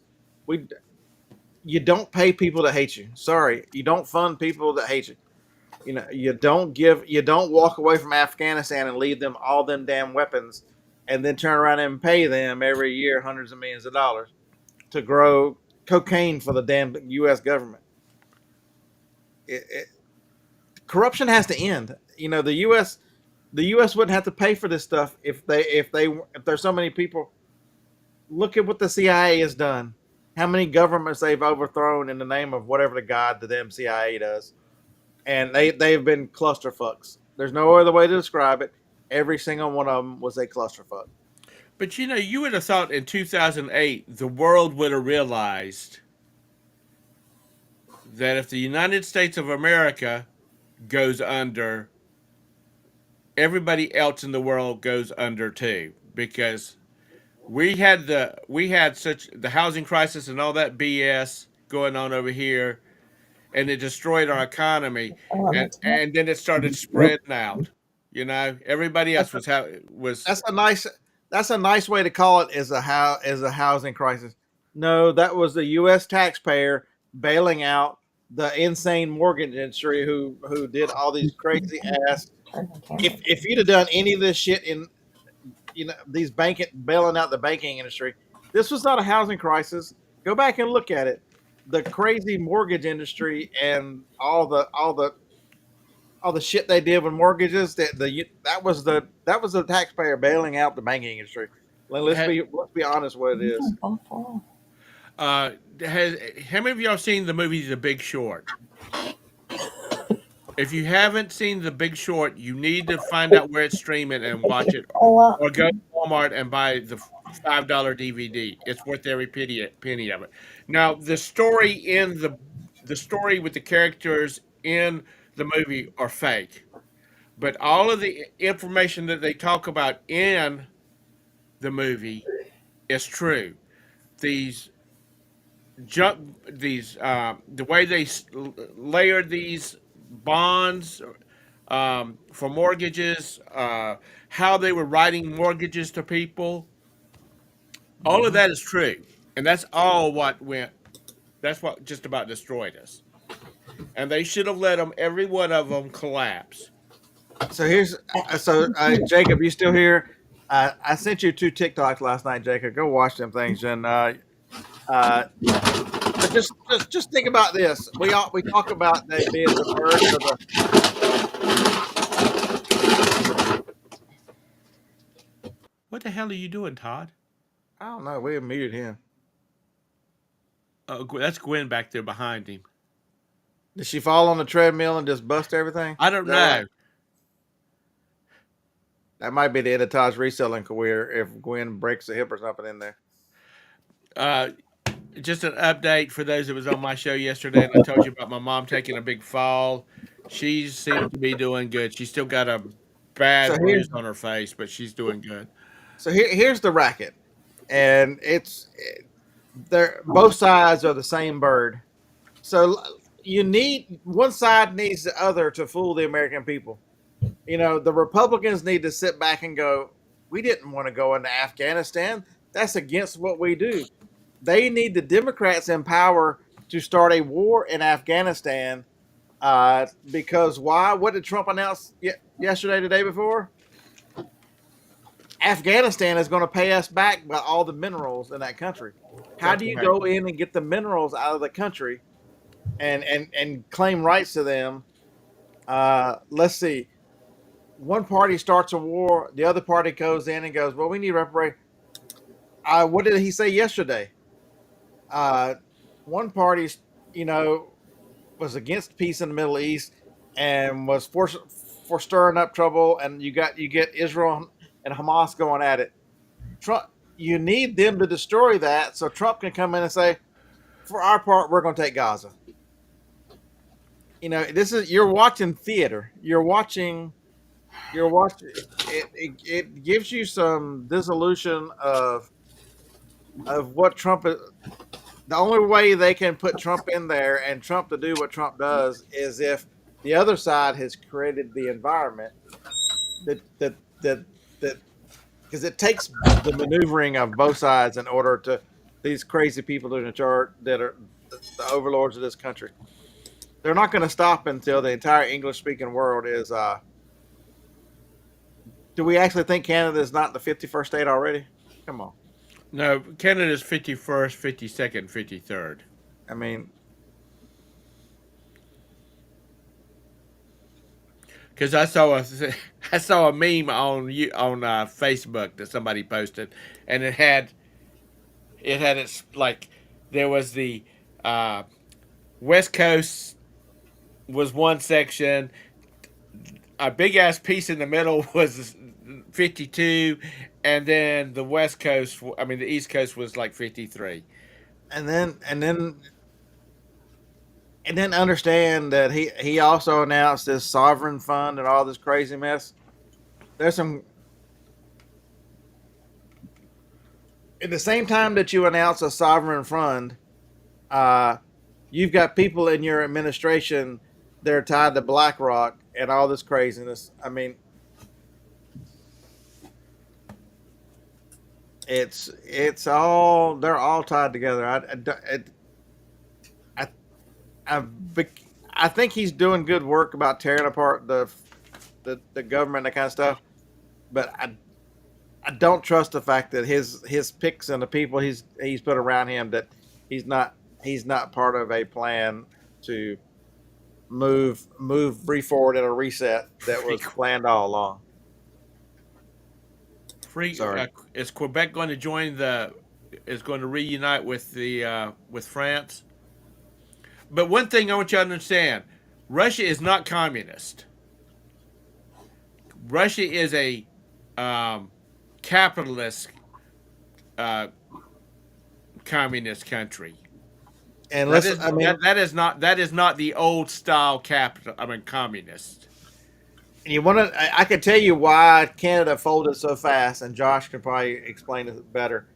You don't pay people to hate you. Sorry, you don't fund people that hate you. You don't walk away from Afghanistan and leave them all them damn weapons, and then turn around and pay them every year hundreds of millions of dollars to grow cocaine for the damn U.S. government. Corruption has to end. The U.S. wouldn't have to pay for this stuff if there's so many people. Look at what the CIA has done. How many governments they've overthrown in the name of whatever the god the damn CIA does, and they've been clusterfucks. There's no other way to describe it. Every single one of them was a clusterfuck. But you would have thought in 2008 the world would have realized that if the United States of America goes under, everybody else in the world goes under too, because we had such the housing crisis and all that BS going on over here, and it destroyed our economy, and then it started spreading out. Everybody else was. That's a nice way to call it, is a housing crisis. No, that was the U.S. taxpayer bailing out the insane mortgage industry who did all these crazy ass. If you'd have done any of this shit in these bailing out the banking industry, this was not a housing crisis. Go back and look at it. The crazy mortgage industry and all the shit they did with mortgages, that was the taxpayer bailing out the banking industry. Let's be honest what it is. How many of y'all seen the movie The Big Short? If you haven't seen The Big Short, you need to find out where it's streaming and watch it, or go to Walmart and buy the $5 DVD. It's worth every penny of it. Now, the story with the characters in the movie are fake, but all of the information that they talk about in the movie is true. These the way they layered these bonds for mortgages, how they were writing mortgages to people, all of that is true, and that's all what went. That's what just about destroyed us, and they should have let them, every one of them, collapse. So Jacob, you still here? I sent you 2 TikToks last night, Jacob. Go watch them things, and but just think about this. We talk about they being the birds of the. What the hell are you doing, Todd? I don't know. We muted him. Oh, that's Gwen back there behind him. Did she fall on the treadmill and just bust everything? I don't know. Right? That might be the end of Todd's reselling career if Gwen breaks a hip or something in there. Just an update for those that was on my show yesterday, and I told you about my mom taking a big fall. She seems to be doing good. She's still got a bad bruise on her face, but she's doing good. So here's the racket, and both sides are the same bird. So one side needs the other to fool the American people. The Republicans need to sit back and go, we didn't want to go into Afghanistan. That's against what we do. They need the Democrats in power to start a war in Afghanistan. Because why? What did Trump announce yesterday, the day before? Afghanistan is going to pay us back by all the minerals in that country. How do you go in and get the minerals out of the country and claim rights to them? Let's see. One party starts a war, the other party goes in and goes, well, we need reparations. What did he say yesterday? One party, was against peace in the Middle East and was for stirring up trouble, and you get Israel and Hamas going at it. Trump, you need them to destroy that so Trump can come in and say, for our part, we're going to take Gaza. You're watching theater. You're watching. It gives you some dissolution of what Trump is. The only way they can put Trump in there and Trump to do what Trump does is if the other side has created the environment that because it takes the maneuvering of both sides in order to these crazy people in charge that are the overlords of this country. They're not going to stop until the entire English-speaking world is. Do we actually think Canada is not the 51st state already? Come on. No, Canada's 51st, 52nd, 53rd. I mean, Because I saw a I saw a meme on Facebook that somebody posted, and it had its like there was the uh, West Coast was one section, a big ass piece in the middle was 52, and then the West Coast, I mean the East Coast was like 53. and then understand that he also announced this sovereign fund and all this crazy mess. There's some at the same time that you announce a sovereign fund, you've got people in your administration that are tied to BlackRock and all this craziness. I mean, it's all they're all tied together. I, I, I think he's doing good work about tearing apart the government, that kind of stuff. But I don't trust the fact that his picks and the people he's put around him, that he's not part of a plan to move forward in a reset that was planned all along. Sorry. Is Quebec going to join is going to reunite with France? But one thing I want you to understand: Russia is not communist. Russia is a capitalist uh, communist country. And That listen, is I mean, that is not the old style capital. I mean communist. you want to? I could tell you why Canada folded so fast, and Josh can probably explain it better.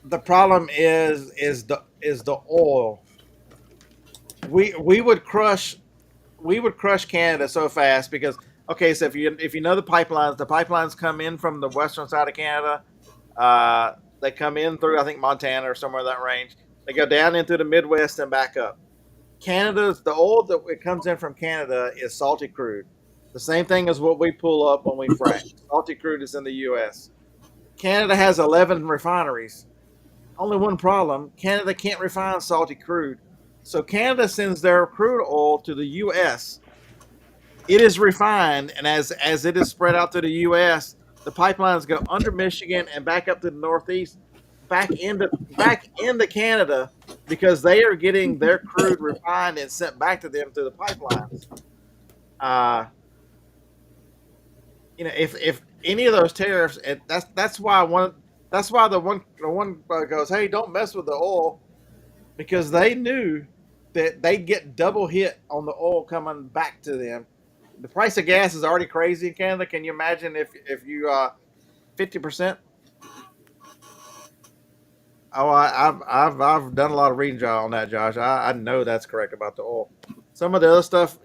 The problem is the oil. We would crush Canada so fast because, okay, so if you know the pipelines come in from the western side of Canada. They come in through, I think, Montana or somewhere in that range. They go down into the Midwest and back up. The oil that it comes in from Canada is salty crude. The same thing as what we pull up when we frack. Salty crude is in the U.S. Canada has 11 refineries. Only one problem: Canada can't refine salty crude. So Canada sends their crude oil to the U.S. It is refined, and as it is spread out to the U.S., the pipelines go under Michigan and back up to the Northeast, back into Canada, because they are getting their crude refined and sent back to them through the pipelines. If any of those tariffs, that's why the one goes, hey, don't mess with the oil, because they knew that they'd get double hit on the oil coming back to them. The price of gas is already crazy in Canada. Can you imagine if you 50%? Oh, I've done a lot of reading on that, Josh. I know that's correct about the oil. Some of the other stuff,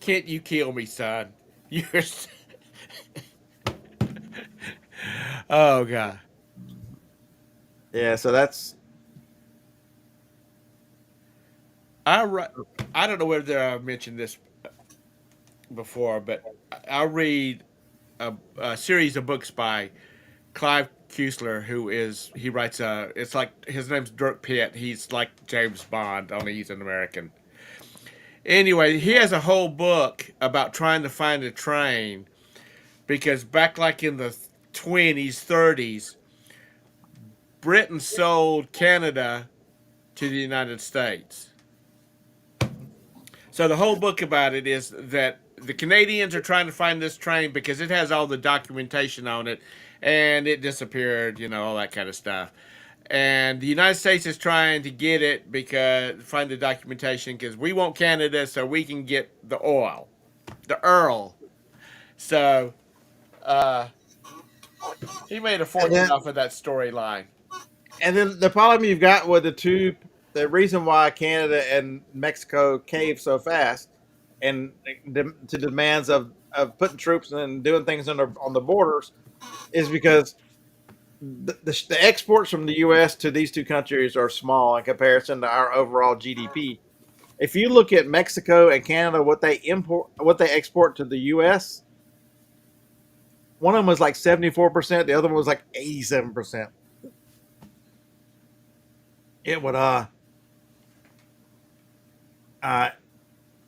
Can't you kill me, son? You're. Oh God. yeah. So that's I don't know whether I've mentioned this before, but I read a series of books by Clive Cussler, he writes it's like his name's Dirk Pitt. He's like James Bond, only he's an American. Anyway, he has a whole book about trying to find a train because back like in the 20s, 30s, Britain sold Canada to the United States. So the whole book about it is that the Canadians are trying to find this train because it has all the documentation on it and it disappeared, all that kind of stuff. And the United States is trying to get it find the documentation because we want Canada so we can get the oil, the Earl. So he made a fortune off of that storyline. And then the problem you've got with the reason why Canada and Mexico caved so fast and to demands of putting troops and doing things on the borders is because the exports from the U.S. to these two countries are small in comparison to our overall GDP. If you look at Mexico and Canada, what they export to the U.S., One of them was like 74%. The other one was like 87%. It would uh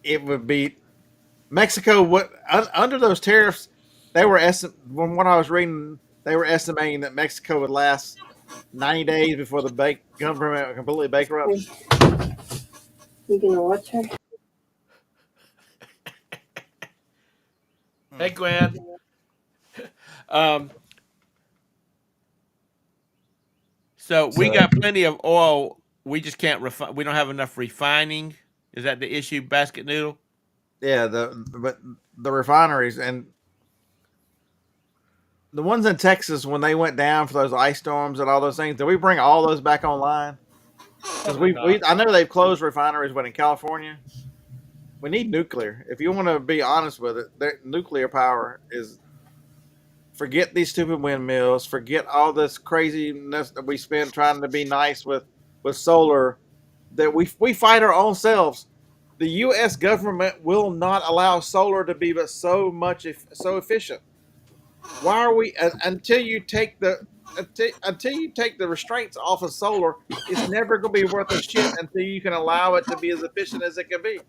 it would be Mexico. What under those tariffs, they were from what I was reading, they were estimating that Mexico would last 90 days before the government completely bankrupts. You gonna watch her? Hey, Gwen. Um, so we So, got plenty of oil. We just can't refine. We don't have enough refining. Is that the issue, Basket Noodle? Yeah, but the refineries and the ones in Texas when they went down for those ice storms and all those things. Did we bring all those back online? Because we I know they've closed refineries, but in California, we need nuclear. If you want to be honest with it, nuclear power is. Forget these stupid windmills. Forget all this craziness that we spend trying to be nice with solar. That we fight our own selves. The U.S. government will not allow solar to be but so efficient. Why are we until you take the restraints off of solar? It's never going to be worth a shit until you can allow it to be as efficient as it can be.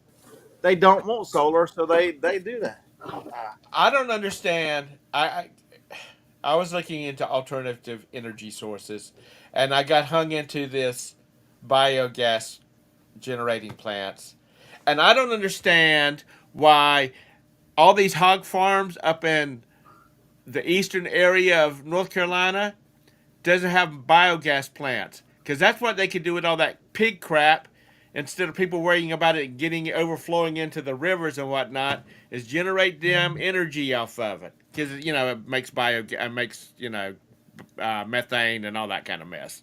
They don't want solar, so they do that. I don't understand. I was looking into alternative energy sources, and I got hung into this biogas generating plants, and I don't understand why all these hog farms up in the eastern area of North Carolina doesn't have biogas plants, because that's what they could do with all that pig crap instead of people worrying about it getting overflowing into the rivers and whatnot, is generate them energy off of it, because it makes methane and all that kind of mess.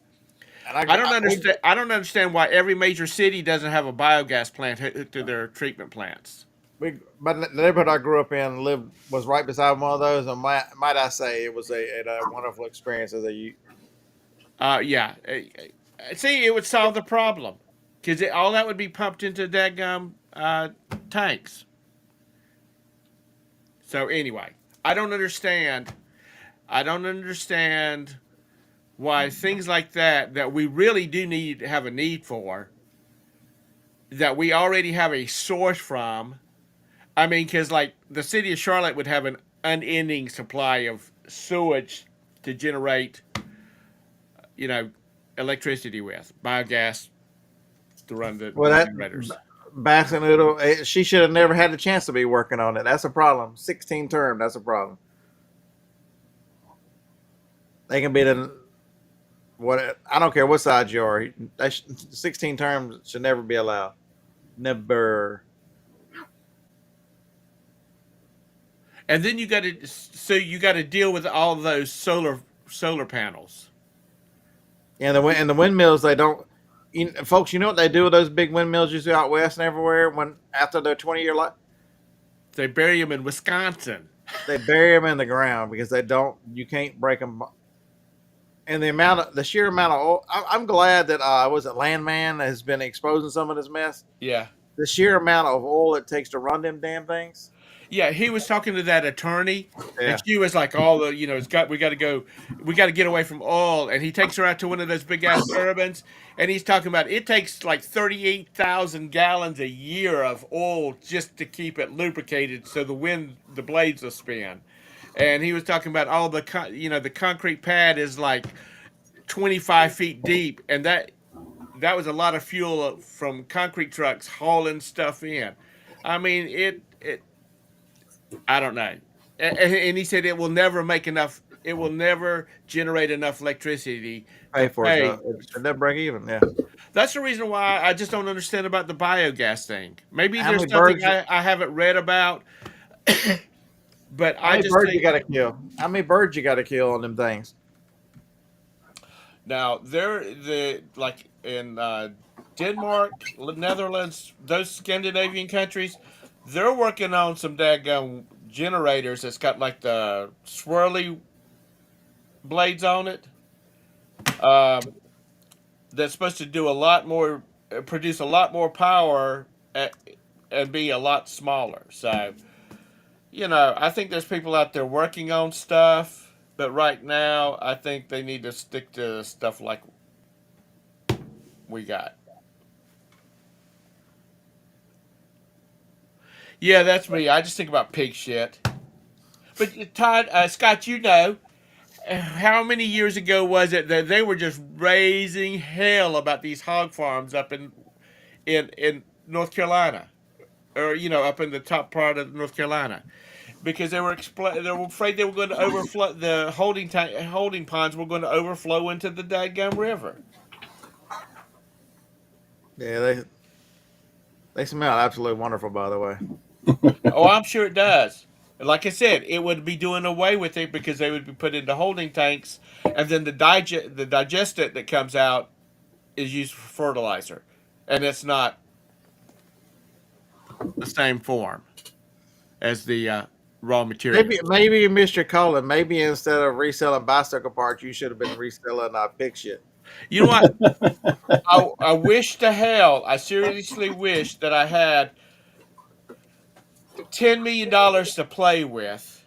And I don't understand. I don't understand why every major city doesn't have a biogas plant hooked to their treatment plants. But the neighborhood I grew up in was right beside one of those, and might I say it was a wonderful experience as a youth. Yeah. See, it would solve the problem, because all that would be pumped into daggum tanks. So anyway, I don't understand. I don't understand why things like that we really do need have a need for, that we already have a source from. I mean, because like the city of Charlotte would have an unending supply of sewage to generate, you know, electricity with biogas to run Well, the that generators. Basset Noodle, she should have never had the chance to be working on it. That's a problem. 16 term, that's a problem. They can be the what? I don't care what side you are. 16 terms should never be allowed. Never. And then you got to deal with all of those solar panels. And the windmills, they don't. Folks, you know what they do with those big windmills you see out west and everywhere when after their 20-year life? They bury them in Wisconsin. They bury them in the ground because they don't. You can't break them. And the sheer amount of oil. I'm glad that was it Landman has been exposing some of this mess. Yeah. The sheer amount of oil it takes to run them damn things. Yeah, he was talking to that attorney, Yeah. and she was like, "All the, we got to go, we got to get away from oil." And he takes her out to one of those big ass turbines, and he's talking about it takes like 38,000 gallons a year of oil just to keep it lubricated, so the blades will spin. And he was talking about all the concrete pad is like 25 feet deep, and that was a lot of fuel from concrete trucks hauling stuff in. I mean, it I don't know. And he said it will never make enough. It will never generate enough electricity Pay to for it. pay. So it doesn't break even. Yeah. That's the reason why I just don't understand about the biogas thing. Maybe How there's many something birds? I haven't read about, but How I many just birds you think got to kill? How many birds you got to kill on them things? now they're the like in Denmark, Netherlands, those Scandinavian countries, they're working on some daggone generators that's got like the swirly blades on it. Um, that's supposed to do a lot more, produce a lot more power and be a lot smaller. So, I think there's people out there working on stuff, but right now, I think they need to stick to stuff like we got. Yeah, that's me. I just think about pig shit. But Todd, Scott, how many years ago was it that they were just raising hell about these hog farms up in North Carolina, or up in the top part of North Carolina, because they were afraid they were going to overflow the holding ponds were going to overflow into the Dadgum River. Yeah, they smell absolutely wonderful, by the way. Oh, I'm sure it does. Like I said, it would be doing away with it because they would be put into holding tanks, and then the digestate that comes out is used for fertilizer, and it's not the same form as the raw material. Maybe you missed your calling. Maybe instead of reselling bicycle parts, you should have been reselling pig shit. You know what? I wish to hell, I seriously wish that I had $10 million to play with,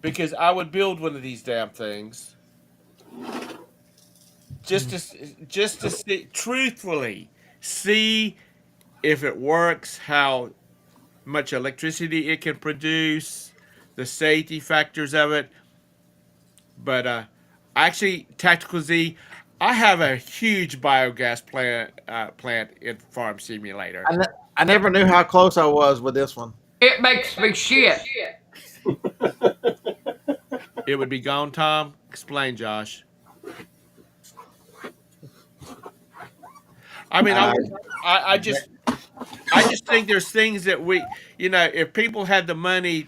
because I would build one of these damn things just to see, truthfully, see if it works, how much electricity it can produce, the safety factors of it. But actually, Tactical Z, I have a huge biogas plant in Farm Simulator. I never knew how close I was with this one. It makes me shit. It would be gone, Tom? Explain, Josh. I mean, I just think there's things that if people had the money,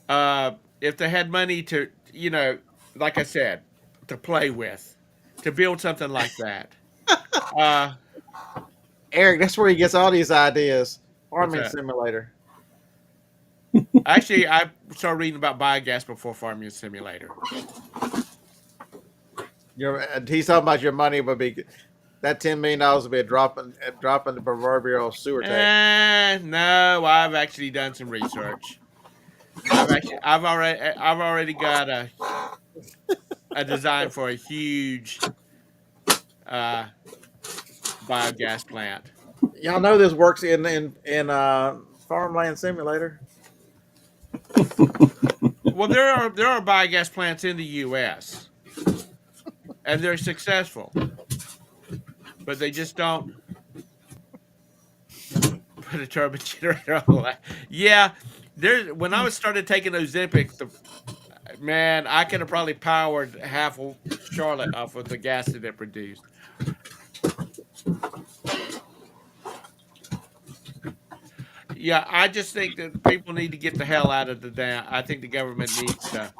if they had money to, like I said, to play with, to build something like that. Eric, that's where he gets all these ideas. Farming that? Simulator. Actually, I started reading about biogas before Farming Simulator. He's talking about your money would be that $10 million would be a drop in the proverbial sewer tank. No, I've actually done some research. I've already got a design for a huge biogas plant. Y'all know this works in Farmland Simulator. Well, there are biogas plants in the U.S. and they're successful, but they just don't put a turbo generator on the line. Yeah, when I started taking those Ozempic, man, I could have probably powered half of Charlotte off of the gas that it produced. Yeah, I just think that people need to get the hell out of the damn. I think the government needs to.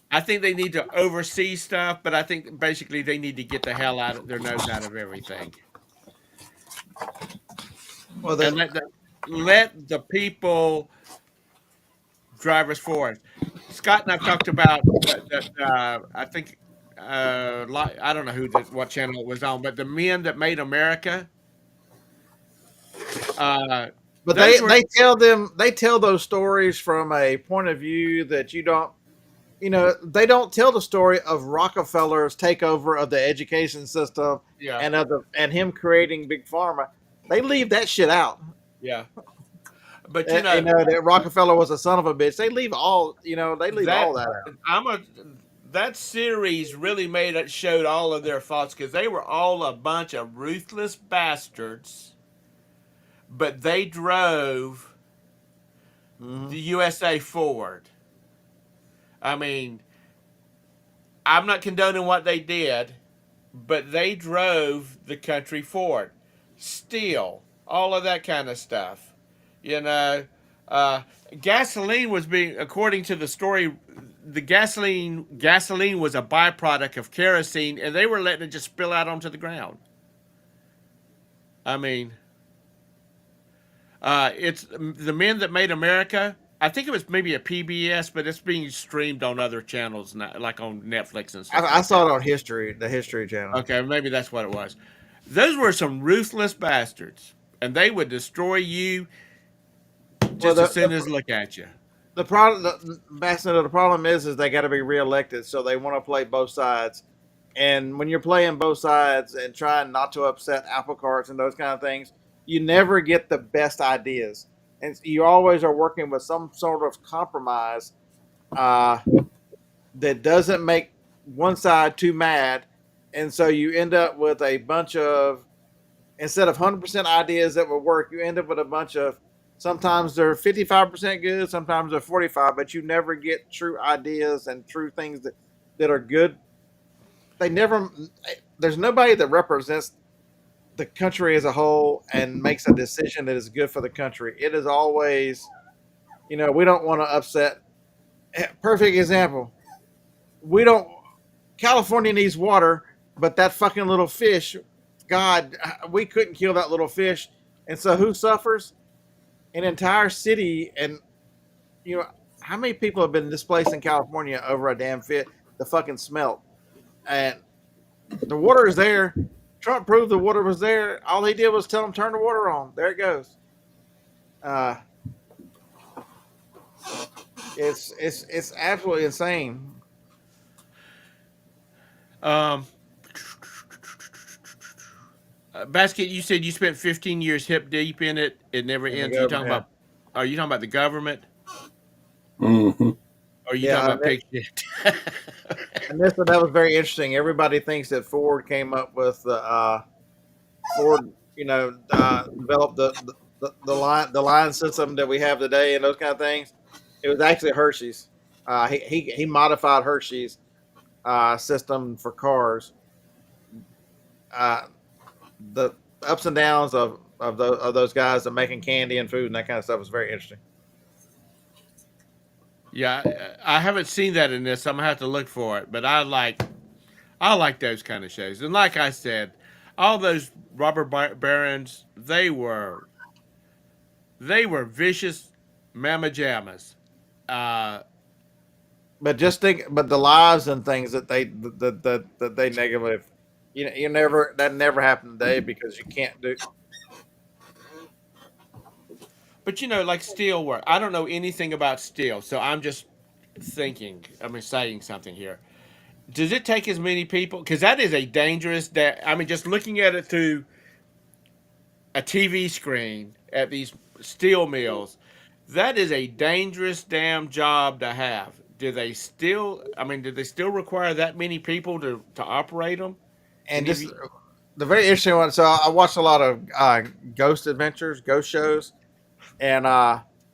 I think they need to oversee stuff, but I think basically they need to get the hell out of their nose out of everything. Well, then let the people drive us forward. Scott and I've talked about that. I think I don't know what channel it was on, but the Men That Made America. But they tell those stories from a point of view that you don't. They don't tell the story of Rockefeller's takeover of the education system, and him creating Big Pharma. They leave that shit out. Yeah, but that Rockefeller was a son of a bitch. They leave all. They leave all that out. That series really showed all of their faults, because they were all a bunch of ruthless bastards, but they drove the USA forward. I mean, I'm not condoning what they did, but they drove the country forward. Steel, all of that kind of stuff. Gasoline was according to the story, the gasoline was a byproduct of kerosene, and they were letting it just spill out onto the ground. I mean, it's the Men That Made America. I think it was maybe a PBS, but it's being streamed on other channels now, like on Netflix and stuff. I saw it on the History Channel. Okay, maybe that's what it was. Those were some ruthless bastards, and they would destroy you just Well, as soon as look at you. the problem, the problem is they got to be reelected, so they want to play both sides. And when you're playing both sides and trying not to upset apple carts and those kind of things, you never get the best ideas, and you always are working with some sort of compromise uh, that doesn't make one side too mad, and so you end up with a bunch of, instead of 100% ideas that will work, you end up with a bunch of, sometimes they're 55% good, sometimes they're 45, but you never get true ideas and true things that are good. They never, there's nobody that represents the country as a whole and makes a decision that is good for the country. It is always, we don't want to upset. Perfect example. We don't, California needs water, but that fucking little fish, God, we couldn't kill that little fish. And so who suffers? An entire city. And, how many people have been displaced in California over a damn fit, the fucking smelt? And the water is there. Trump proved the water was there. All he did was tell them, turn the water on. There it goes. Uh, it's absolutely insane. Basket, you said you spent 15 years hip deep in it. It never In the ends. Are you talking government, about? Are you talking about the government? Hmm. Or are you yeah. talking about pig shit? And that was very interesting. Everybody thinks that Ford came up with Ford, developed the line system that we have today and those kind of things. It was actually Hershey's. He modified Hershey's system for cars. Uh, the ups and downs of those guys that making candy and food and that kind of stuff was very interesting. Yeah, I haven't seen that in this. I'm gonna have to look for it. But I like those kind of shows. And like I said, all those robber barons, they were vicious mamma jammas. Uh, But just think, but the lives and things that they negatively, you never, that never happened today because you can't do. but like steel work. I don't know anything about steel, so I'm just thinking. Saying something here. Does it take as many people? Because that is a dangerous. Just looking at it through a TV screen at these steel mills, that is a dangerous damn job to have. Do they still? Do they still require that many people to operate them? And And if just you, the very interesting one. So I watched a lot of ghost adventures, ghost shows, and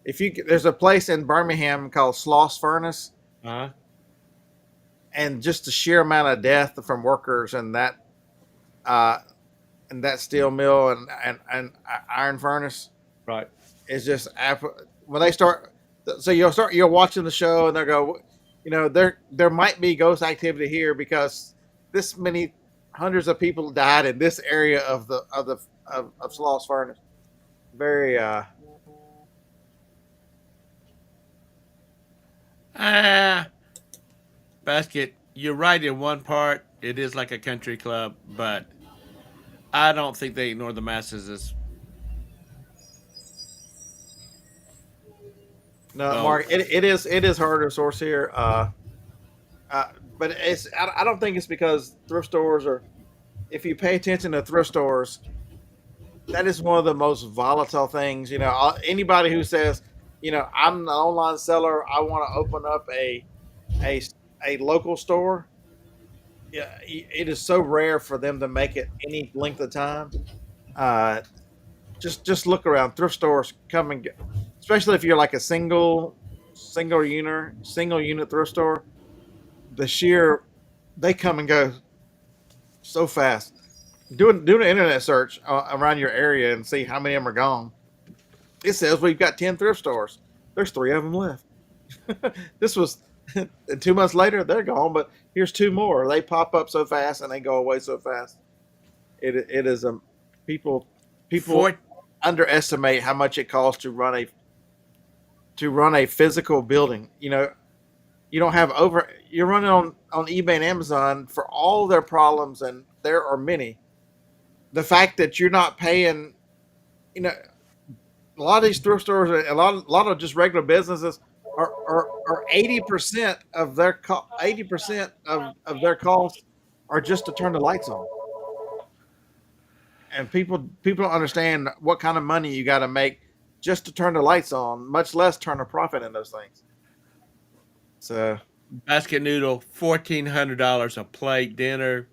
if you there's a place in Birmingham called Sloss Furnace, huh? and just the sheer amount of death from workers uh, in that steel mill and iron furnace Right. is just when they start. So you're watching the show and they go, there might be ghost activity here because this many hundreds of people died in this area of Sloss Furnace. Very Ah, basket. You're right in one part. It is like a country club, but I don't think they ignore the masses as no, well. Mark. It is harder to source here. Uh, but I don't think it's because thrift stores are. If you pay attention to thrift stores, that is one of the most volatile things. Anybody who says, I'm an online seller, I want to open up a a local store. Yeah, it is so rare for them to make it any length of time. Uh, just look around. Thrift stores come and get, especially if you're like a single unit thrift store. The sheer they come and go so fast. Do an internet search around your area and see how many of them are gone. It says we've got 10 thrift stores. There's 3 of them left. This was 2 months later, they're gone, but here's 2 more. They pop up so fast and they go away so fast. It is people For underestimate how much it costs to run a physical building. You don't have you're running on eBay and Amazon for all their problems, and there are many. The fact that you're not paying, you know, a lot of these thrift stores, a lot of just regular businesses are 80% of their 80% of their costs are just to turn the lights on. And people don't understand what kind of money you got to make just to turn the lights on, much less turn a profit in those things. So Basket noodle, $1,400 a plate dinner.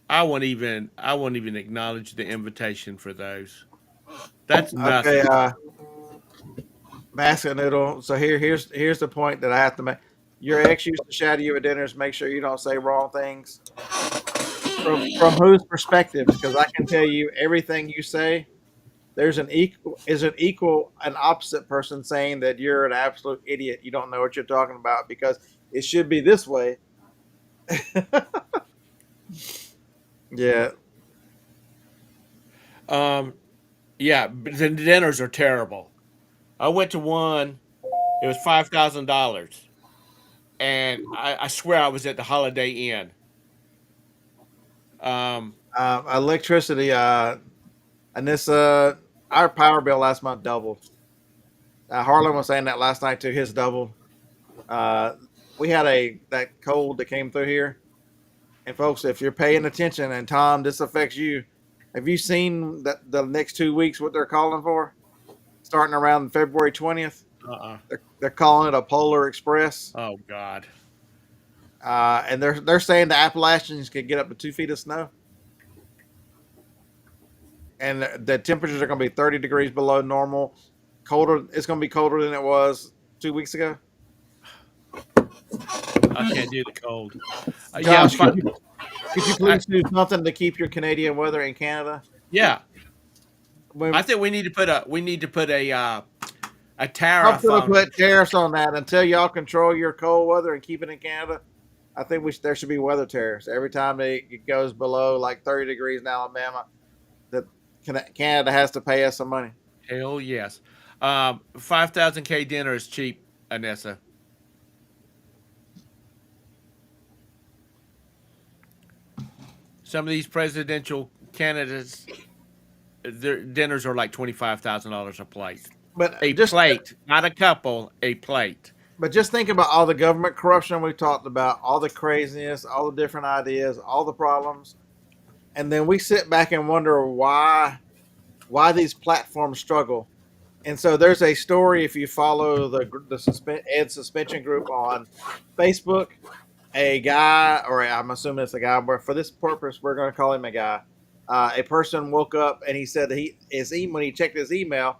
I won't even acknowledge the invitation for those. That's okay, nothing. basket noodle. So here's the point that I have to make. Your ex used to shadow you at dinners. Make sure you don't say wrong things. From whose perspective? Because I can tell you everything you say. There's an equal an opposite person saying that you're an absolute idiot. You don't know what you're talking about because it should be this way. Yeah. Yeah, but the dinners are terrible. I went to one. It was $5,000, and I swear I was at the Holiday Inn. Um, Electricity. And this our power bill last month doubled. Harlan was saying that last night too. His doubled. Uh, we had that cold that came through here, and folks, if you're paying attention, and Tom, this affects you. Have you seen that the next 2 weeks what they're calling for? Starting around February 20th, uh-uh. they're calling it a polar express, Oh God. and they're saying the Appalachians could get up to 2 feet of snow, and the temperatures are going to be 30 degrees below normal. Colder. It's going to be colder than it was 2 weeks ago. I can't do the cold. Yeah, Josh, could you please do something to keep your Canadian weather in Canada? yeah. When, I think we need to put a I'm tariff going to on. put tariffs on that until y'all control your cold weather and keep it in Canada. I think there should be weather tariffs every time it goes below like 30 degrees in Alabama. That Canada has to pay us some money. Hell yes. 5,000K dinner is cheap, Anessa. Some of these presidential candidates, their dinners are like $25,000 a plate. But A plate, not a couple. A plate. But just think about all the government corruption we talked about, all the craziness, all the different ideas, all the problems, and then we sit back and wonder why these platforms struggle. And so there's a story if you follow the Ed suspension group on Facebook. A guy, or I'm assuming it's a guy, but for this purpose, we're going to call him a guy. A person woke up and he said that when he checked his email,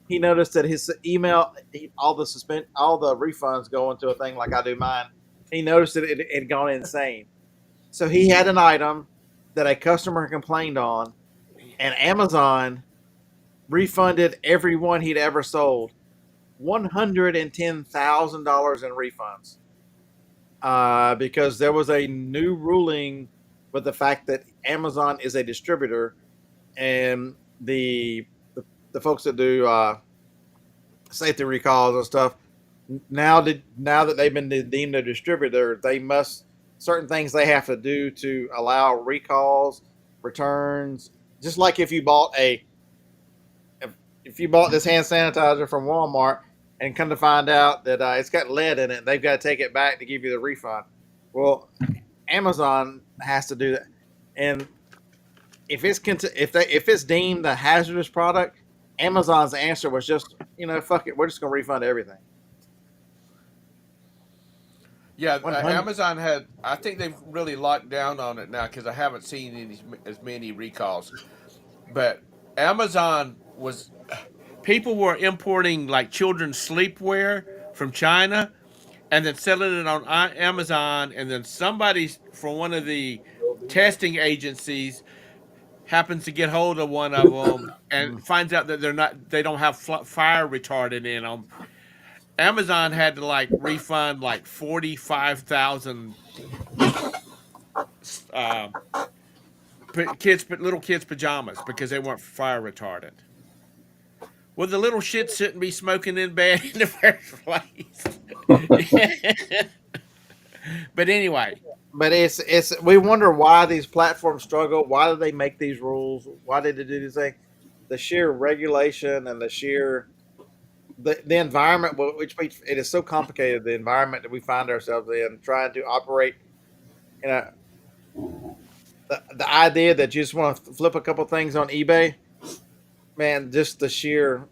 he noticed that his email, all the refunds go into a thing like I do mine. He noticed that it had gone insane. So he had an item that a customer complained on, and Amazon refunded everyone he'd ever sold $110,000 in refunds. Because there was a new ruling with the fact that Amazon is a distributor, and the folks that do safety recalls and stuff now that they've been deemed a distributor, they must certain things they have to do to allow recalls, returns. Just like if you bought this hand sanitizer from Walmart and come to find out that it's got lead in it, they've got to take it back to give you the refund. Well, Amazon has to do that, and if it's deemed a hazardous product, Amazon's answer was just, fuck it, we're just going to refund everything. Yeah, Amazon had. I think they've really locked down on it now because I haven't seen as many recalls. But Amazon was. People were importing like children's sleepwear from China, and then selling it on Amazon, and then somebody from one of the testing agencies happens to get hold of one of them and finds out that they don't have fire retardant in them. Amazon had to like refund like 45,000 little kids pajamas because they weren't fire retardant. Well, the little shit shouldn't be smoking in bed in the first place. But anyway. But we wonder why these platforms struggle. Why do they make these rules? Why did they do this thing? the sheer regulation and the environment, it is so complicated. The environment that we find ourselves in, trying to operate in the idea that you just want to flip a couple things on eBay, man, just the sheer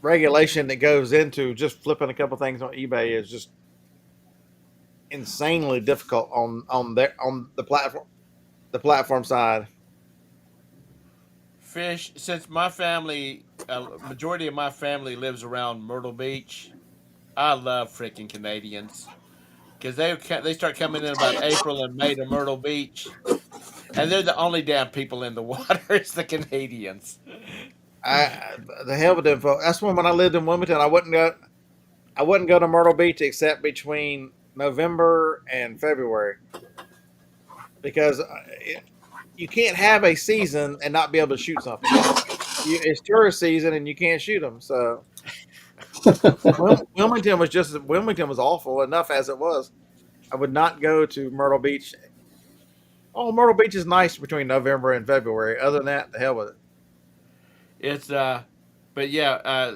regulation that goes into just flipping a couple things on eBay is just insanely difficult on the platform side. Fish, since my family, majority of my family lives around Myrtle Beach, I love freaking Canadians because they start coming in about April and May to Myrtle Beach, and they're the only damn people in the water. It's the Canadians. I the hell with them folks. That's when I lived in Wilmington, I wouldn't go to Myrtle Beach except between November and February because you can't have a season and not be able to shoot something. It's tourist season and you can't shoot them. So Wilmington was awful enough as it was. I would not go to Myrtle Beach. Oh, Myrtle Beach is nice between November and February. Other than that, the hell with it. It's but yeah,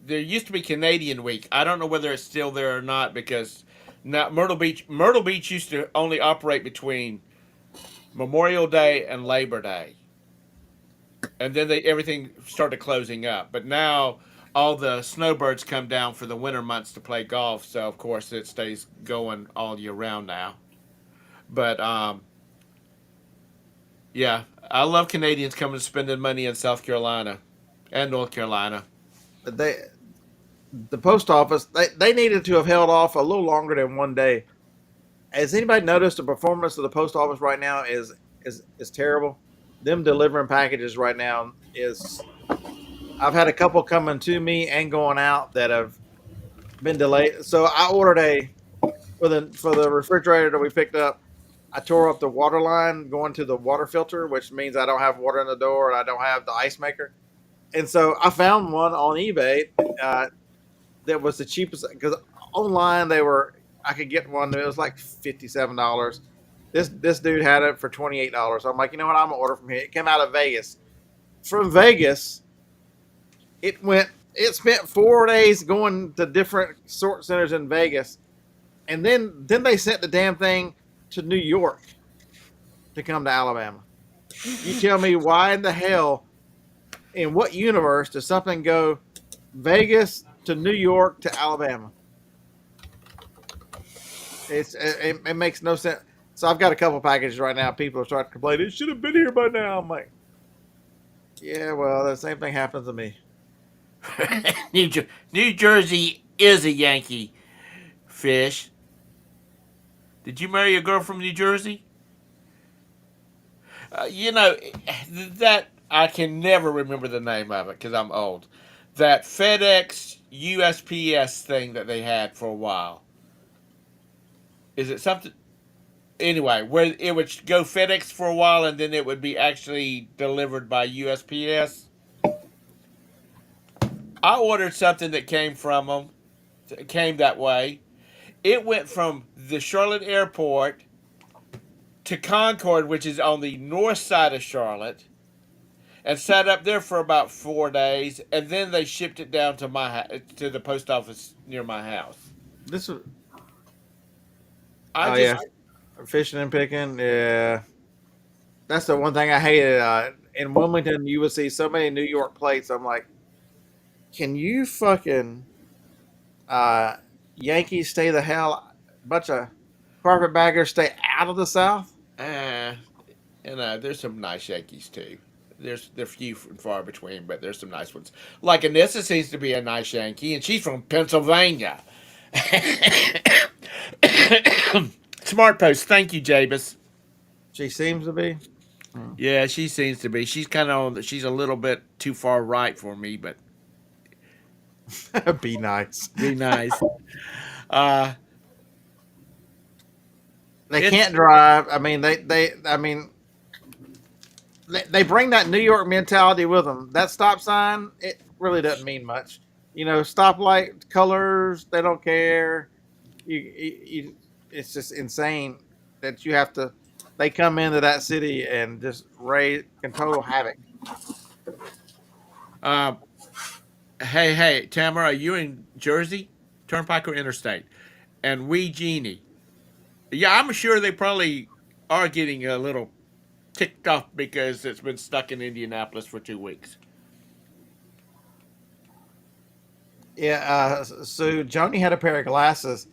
there used to be Canadian Week. I don't know whether it's still there or not because now Myrtle Beach used to only operate between Memorial Day and Labor Day, and then everything started closing up. But now all the snowbirds come down for the winter months to play golf, so of course it stays going all year round now. But yeah, I love Canadians coming and spending money in South Carolina and North Carolina. But the post office, they needed to have held off a little longer than one day. Has anybody noticed the performance of the post office right now is terrible? Them delivering packages right now is. I've had a couple coming to me and going out that have been delayed. So I ordered for the refrigerator that we picked up. I tore up the water line going to the water filter, which means I don't have water in the door and I don't have the ice maker. And so I found one on eBay that was the cheapest because online I could get one that was like $57. This dude had it for $28. So I'm like, you know what? I'm gonna order from here. It came out of Vegas. From Vegas, it spent 4 days going to different sort centers in Vegas, and then they sent the damn thing to New York to come to Alabama. You tell me why in the hell, in what universe does something go Vegas to New York to Alabama? It makes no sense. So I've got a couple packages right now. People are starting to complain. It should have been here by now. I'm like, yeah, well, the same thing happens to me. New Jersey is a Yankee. Fish. Did you marry a girl from New Jersey? You know, that I can never remember the name of it because I'm old. That FedEx USPS thing that they had for a while. Is it something? Anyway, where it would go FedEx for a while and then it would be actually delivered by USPS. I ordered something that came from them. It came that way. It went from the Charlotte airport to Concord, which is on the north side of Charlotte, and sat up there for about 4 days, and then they shipped it down to the post office near my house. This is I fishing and picking. Yeah, that's the one thing I hated. In Wilmington, you would see so many New York plates. I'm like, can you fucking Yankees stay the hell? Bunch of carpetbaggers stay out of the South. and there's some nice Yankees too. They're few and far between, but there's some nice ones. Like Anissa seems to be a nice Yankee, and she's from Pennsylvania. Smart post. Thank you, Jabus. She seems to be. Yeah, she seems to be. She's kind of she's a little bit too far right for me, but Be nice. be nice. They can't drive. I mean, they bring that New York mentality with them. That stop sign, it really doesn't mean much. You know, stoplight colors, they don't care. It's just insane that you have to. They come into that city and just control havoc. Uh, hey, Tamara, are you in Jersey, Turnpike or Interstate? And we Jeannie. Yeah, I'm sure they probably are getting a little ticked off because it's been stuck in Indianapolis for 2 weeks. Yeah. So Joni had a pair of glasses.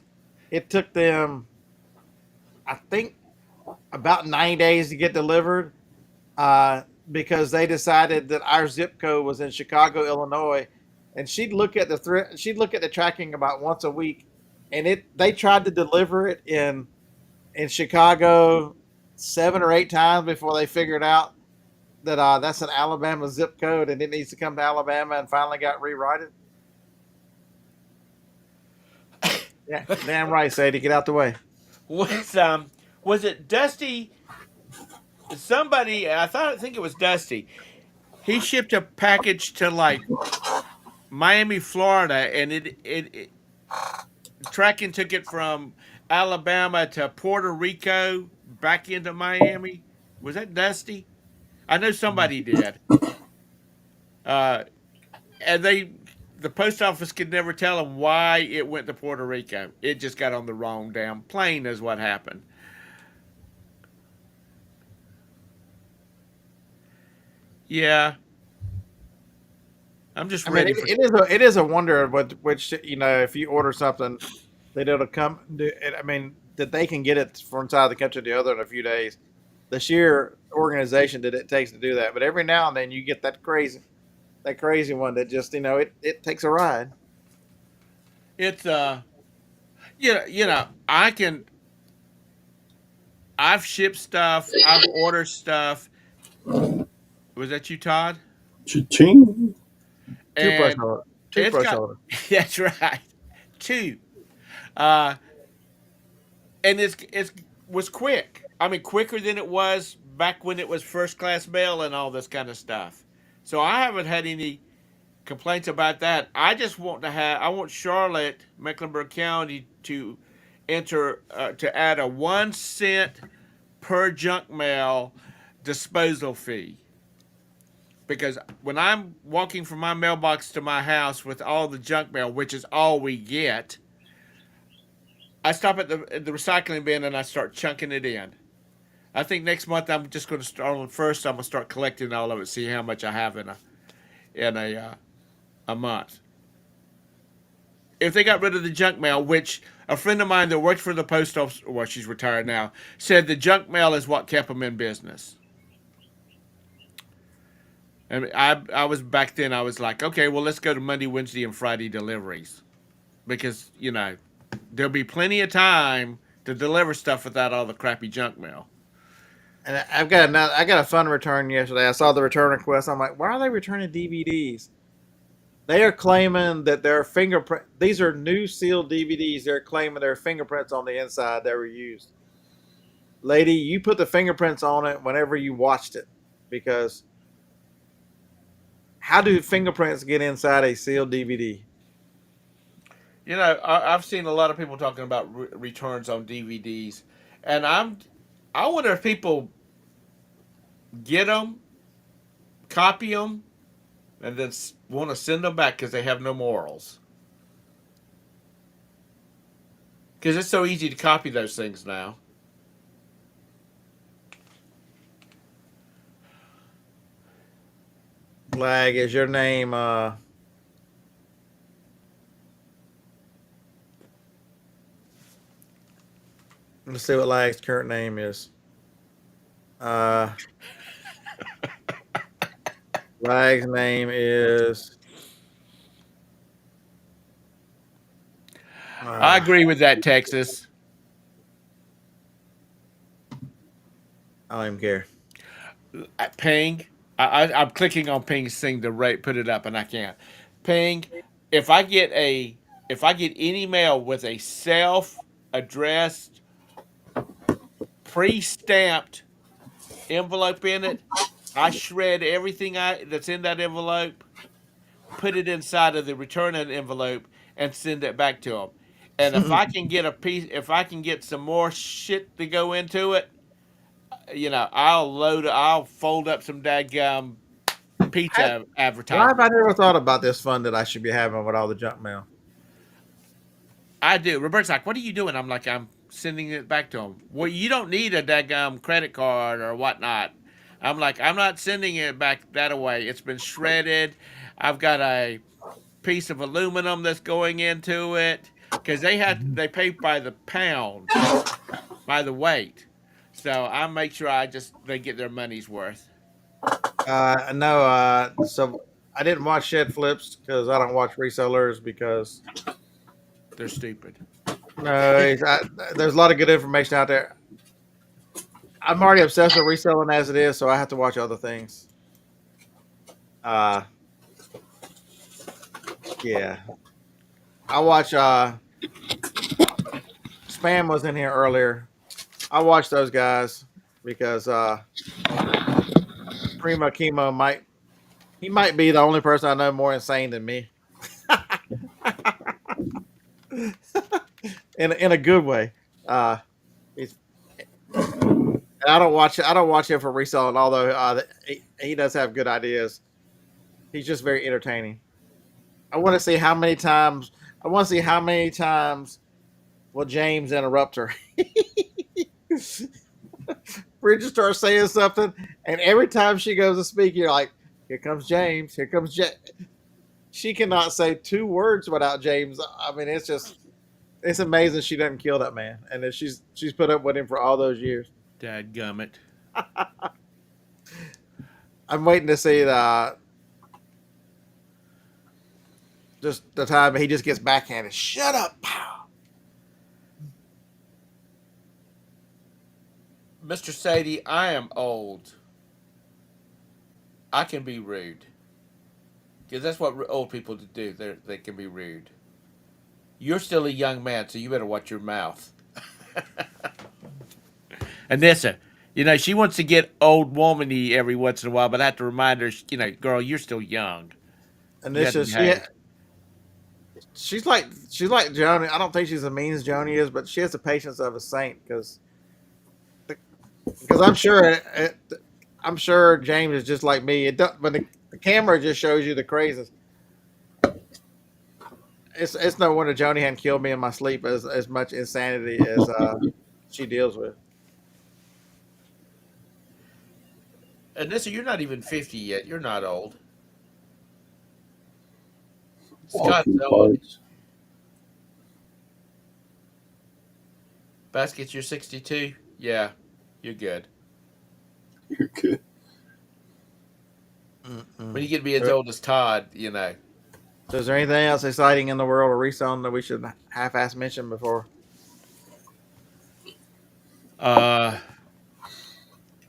It took them, I think, about 9 days to get delivered. Because they decided that our zip code was in Chicago, Illinois, and she'd look at the tracking about once a week, and they tried to deliver it in Chicago 7 or 8 times before they figured out that that's an Alabama zip code and it needs to come to Alabama, and finally got rewritten. Yeah, damn right, Sadie, get out the way. Was it Dusty? Somebody, I think it was Dusty. He shipped a package to like Miami, Florida, and it tracking took it from Alabama to Puerto Rico back into Miami. Was that Dusty? I know somebody did. Uh, and the post office could never tell them why it went to Puerto Rico. It just got on the wrong damn plane, is what happened. Yeah, I'm just I mean, ready for. it is a wonder which if you order something that it'll come. I mean, that they can get it from inside the country to the other in a few days. The sheer organization that it takes to do that. But every now and then you get that crazy one that just it takes a ride. It's I can. I've shipped stuff. I've ordered stuff. Was that you, Todd? Cha-ching. Toothbrush And holder. it's Toothbrush got. holder. That's right. Two. Uh, and it's was quick. I mean, quicker than it was back when it was first class mail and all this kind of stuff. So I haven't had any complaints about that. I want Charlotte, Mecklenburg County, to to add a 1 cent per junk mail disposal fee. Because when I'm walking from my mailbox to my house with all the junk mail, which is all we get, I stop at the recycling bin and I start chunking it in. I think next month I'm just going to start on first. I'm going to start collecting all of it, see how much I have in a month. If they got rid of the junk mail, which a friend of mine that worked for the post office, well, she's retired now, said the junk mail is what kept them in business. And I was back then. I was like, okay, well, let's go to Monday, Wednesday, and Friday deliveries because there'll be plenty of time to deliver stuff without all the crappy junk mail. And I got a fun return yesterday. I saw the return request. I'm like, why are they returning DVDs? They are claiming that their fingerprint. These are new sealed DVDs. They're claiming their fingerprints on the inside that were used. Lady, you put the fingerprints on it whenever you watched it, because how do fingerprints get inside a sealed DVD? I've seen a lot of people talking about returns on DVDs, and I wonder if people get them, copy them, and then want to send them back because they have no morals. Because it's so easy to copy those things now. Lag, is your name? Let's see what Lag's current name is. Lag's name is. I agree with that, Texas. I don't even care. Ping. I'm clicking on Ping thing to rate, put it up, and I can't. Ping. If I get any mail with a self-addressed, pre-stamped envelope in it, I shred everything that's in that envelope, put it inside of the returning envelope, and send it back to them. And if I can get if I can get some more shit to go into it, I'll fold up some dadgum pizza Why advertisement. have I never thought about this fun that I should be having with all the junk mail? I do. Robert's like, "What are you doing?" I'm like, "I'm sending it back to him." Well, you don't need a daggum credit card or whatnot. I'm like, "I'm not sending it back that away. It's been shredded. I've got a piece of aluminum that's going into it because they pay by the pound, by the weight. So I make sure they get their money's worth. No. So I didn't watch Shed Flips because I don't watch resellers because They're stupid. no, there's a lot of good information out there. I'm already obsessed with reselling as it is, so I have to watch other things. Uh, yeah, I watch. Spam was in here earlier. I watch those guys because Prima Chemo might be the only person I know more insane than me. in a good way. He's I don't watch him for reselling, although he does have good ideas. He's just very entertaining. I want to see how many times. I want to see how many times will James interrupt her. Bridget starts saying something, and every time she goes to speak, you're like, "Here comes James. Here comes James." She cannot say 2 words without James. I mean, it's amazing she doesn't kill that man, and that she's put up with him for all those years. Dadgummit. I'm waiting to see just the time he just gets backhanded. Shut up, pow. Mr. Sadie, I am old. I can be rude. Because that's what old people do. They can be rude. You're still a young man, so you better watch your mouth. Anissa, she wants to get old womany every once in a while, but I have to remind her, girl, you're still young. And You this have to is behave. she's like Joni. I don't think she's as mean as Joni is, but she has the patience of a saint because I'm sure James is just like me. It does, but the camera just shows you the craziness. It's no wonder Joni hadn't killed me in my sleep as much insanity as she deals with. Anissa, you're not even 50 yet. You're not old. Scott's Walking old. parts. Baskets, you're 62? Yeah, you're good. You're good. When you get to be as old as Todd. So is there anything else exciting in the world of reselling that we should half-ass mention before? Uh,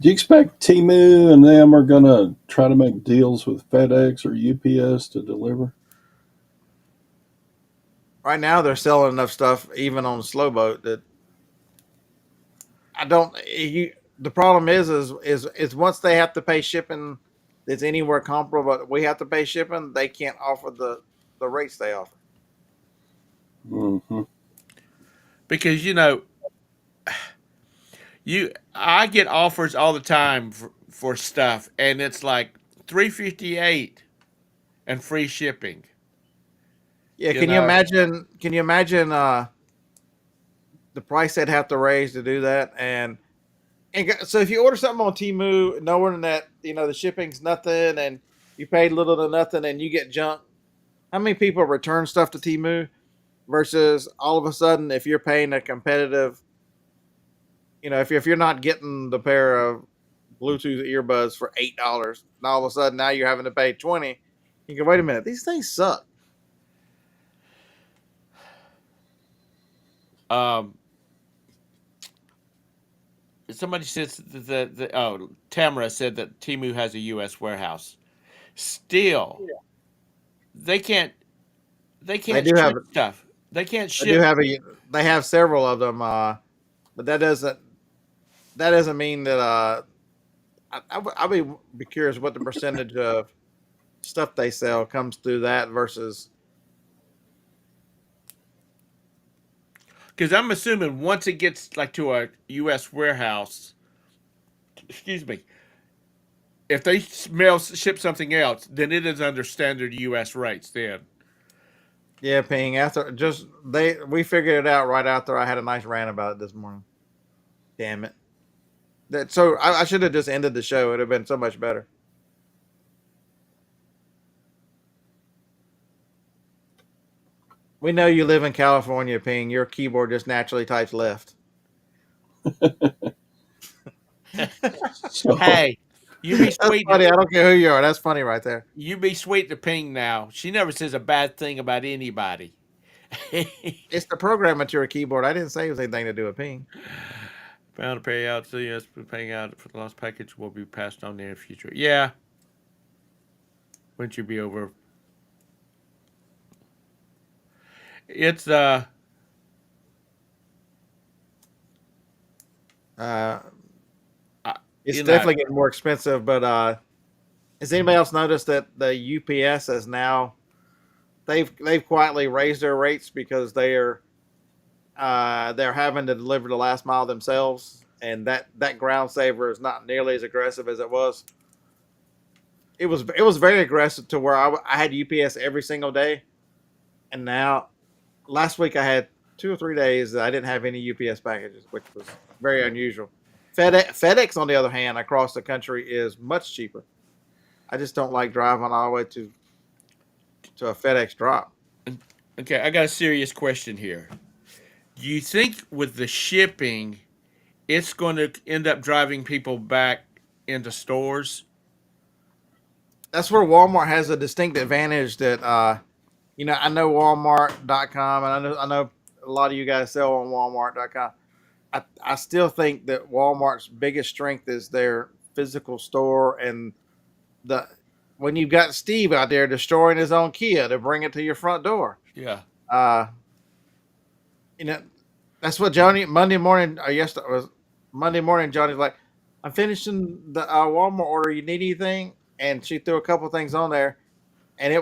Do you expect Timu and them are going to try to make deals with FedEx or UPS to deliver? Right now, they're selling enough stuff even on the slow boat that I don't. The problem is once they have to pay shipping that's anywhere comparable, but we have to pay shipping, they can't offer the rates they offer. Mm-hmm. because I get offers all the time for stuff, and it's like $358 and free shipping. Yeah, You can you know, imagine? Can you imagine the price they'd have to raise to do that? And so if you order something on Temu, knowing that the shipping's nothing, and you paid little to nothing, and you get junk, how many people return stuff to Temu versus all of a sudden if you're paying a competitive, if you're not getting the pair of Bluetooth earbuds for $8, and all of a sudden now you're having to pay 20, you go, wait a minute, these things suck. um, somebody says Tamara said that Timu has a U.S. warehouse. Still, they can't they They can't do have ship stuff. They can't they do ship. have they have several of them, but that doesn't mean that I'll be curious what the percentage of stuff they sell comes through that versus. Because I'm assuming once it gets like to a U.S. warehouse, excuse me, if they ship something else, then it is under standard U.S. rates. Then Yeah, Ping. After we figured it out right after I had a nice rant about it this morning. Damn it. So I should have just ended the show. It'd have been so much better. We know you live in California, Ping. Your keyboard just naturally types left. So, hey, you be That's sweet. funny. I don't care who you are. That's funny right there. You be sweet to Ping now. She never says a bad thing about anybody. It's the program at your keyboard. I didn't say it was anything to do with Ping. Found a payout to us, paying out for the lost package will be passed on in the near future. Yeah. Wouldn't you be over? It's Uh, uh it's you know, definitely getting more expensive. But has anybody else noticed that the UPS is now they've quietly raised their rates because they're having to deliver the last mile themselves, and that ground saver is not nearly as aggressive as it was. It was very aggressive to where I had UPS every single day, and now last week I had 2 or 3 days that I didn't have any UPS packages, which was very unusual. FedEx, on the other hand, across the country is much cheaper. I just don't like driving all the way to a FedEx drop. okay, I got a serious question here. Do you think with the shipping, it's going to end up driving people back into stores? That's where Walmart has a distinct advantage that I know Walmart.com, and I know a lot of you guys sell on Walmart.com. I still think that Walmart's biggest strength is their physical store, and the when you've got Steve out there destroying his own Kia to bring it to your front door. Yeah. Uh, you know, that's what Johnny Monday morning or yesterday was Monday morning. Johnny's like, I'm finishing the Walmart order. You need anything? And she threw a couple things on there, and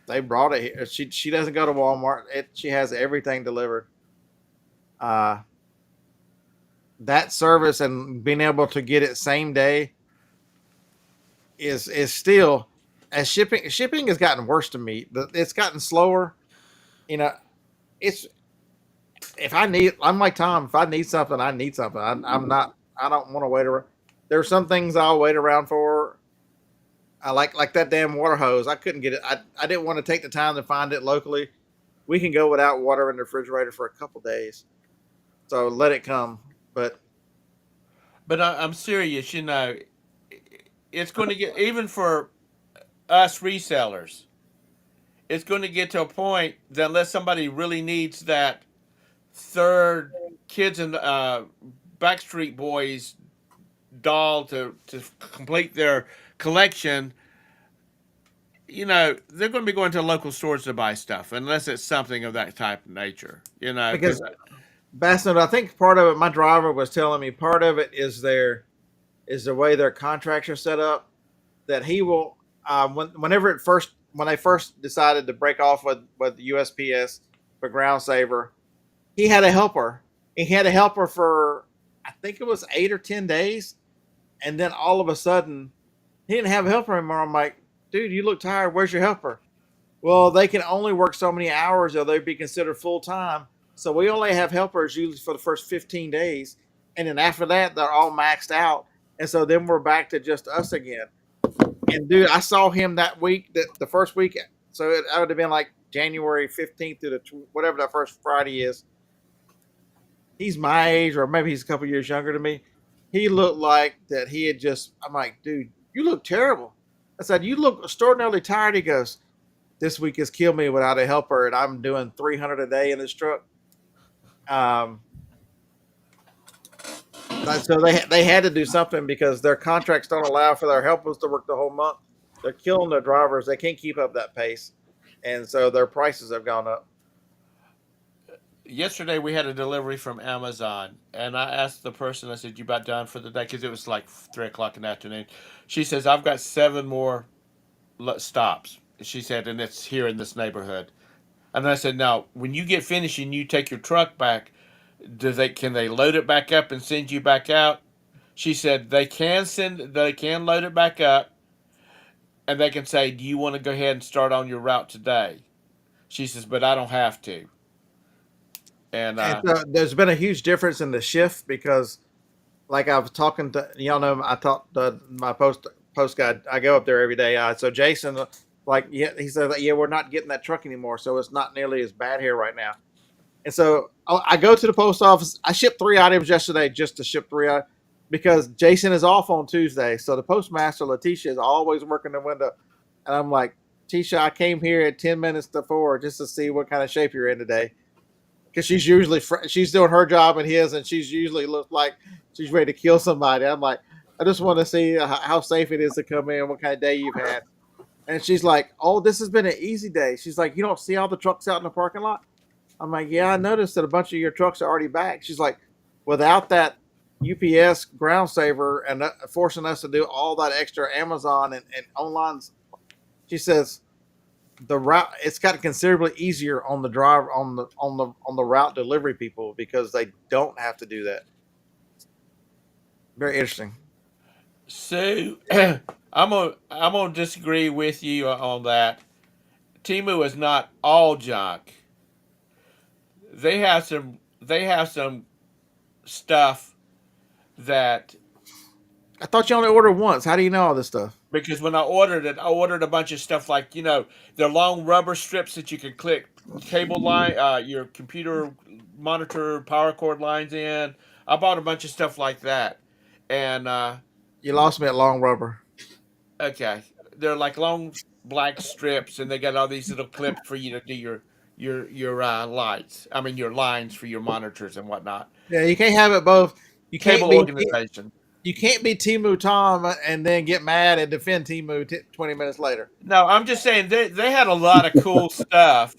they brought it here. She doesn't go to Walmart. She has everything delivered. That service and being able to get it same day is still, as shipping has gotten worse to me. It's gotten slower. It's I'm like Tom. If I need something, I need something. I'm not. I don't want to wait around. There are some things I'll wait around for. I like that damn water hose. I couldn't get it. I didn't want to take the time to find it locally. We can go without water in the refrigerator for a couple days. So let it come. But I'm serious. It's going to get, even for us resellers, it's going to get to a point that unless somebody really needs that third Kids and Backstreet Boys doll to complete their collection, they're going to be going to local stores to buy stuff unless it's something of that type of nature. because Bassett, I think part of it, my driver was telling me, part of it is the way their contracts are set up. That he will, when they first decided to break off with the USPS for Ground Saver, he had a helper. He had a helper for, I think it was 8 or 10 days, and then all of a sudden he didn't have a helper anymore. I'm like, dude, you look tired. Where's your helper? Well, they can only work so many hours, or they'd be considered full time. So we only have helpers usually for the first 15 days, and then after that they're all maxed out, and so then we're back to just us again. And dude, I saw him that week, the first week. So it would have been like January 15th to whatever that first Friday is. He's my age, or maybe he's a couple years younger than me. He looked like that he had just, I'm like, dude, you look terrible. I said, you look extraordinarily tired. He goes, this week has killed me without a helper, and I'm doing 300 a day in this truck. So they had to do something because their contracts don't allow for their helpers to work the whole month. They're killing their drivers. They can't keep up that pace, and so their prices have gone up. Yesterday we had a delivery from Amazon, and I asked the person, I said, you about done for the day? Because it was like 3 o'clock in the afternoon. She says, I've got 7 more stops. She said, and it's here in this neighborhood. And I said, now, when you get finished and you take your truck back, can they load it back up and send you back out? She said they can load it back up, and they can say, "Do you want to go ahead and start on your route today?" She says, "But I don't have to." And And so there's been a huge difference in the shift because, like I was talking to y'all know, I talked to my post guy. I go up there every day. So Jason, like, yeah, he said, yeah, we're not getting that truck anymore, so it's not nearly as bad here right now. And so I go to the post office. I shipped 3 items yesterday just to ship because Jason is off on Tuesday. So the postmaster, Letitia, is always working the window. And I'm like, Tisha, I came here at 10 minutes to 4 just to see what kind of shape you're in today. Because she's usually, she's doing her job and his, and she's usually looks like she's ready to kill somebody. I'm like, I just want to see how safe it is to come in, what kind of day you've had. And she's like, oh, this has been an easy day. She's like, you don't see all the trucks out in the parking lot? I'm like, yeah, I noticed that a bunch of your trucks are already back. She's like, without that UPS ground saver and forcing us to do all that extra Amazon and online, she says the route it's got considerably easier on the driver on the route delivery people because they don't have to do that. Very interesting. so I'm gonna disagree with you on that. Timu is not all junk. They have some stuff that, I thought you only ordered once. How do you know all this stuff? because when I ordered it, I ordered a bunch of stuff like, the long rubber strips that you can click cable line, your computer monitor power cord lines in. I bought a bunch of stuff like that, and You lost me at long rubber. okay, they're like long black strips, and they got all these little clips for you to do your lights. I mean your lines for your monitors and whatnot. Yeah, you can't have it both. You can't Cable be organization. you can't be Timu Tom and then get mad and defend Timu 20 minutes later. No, I'm just saying they had a lot of cool stuff,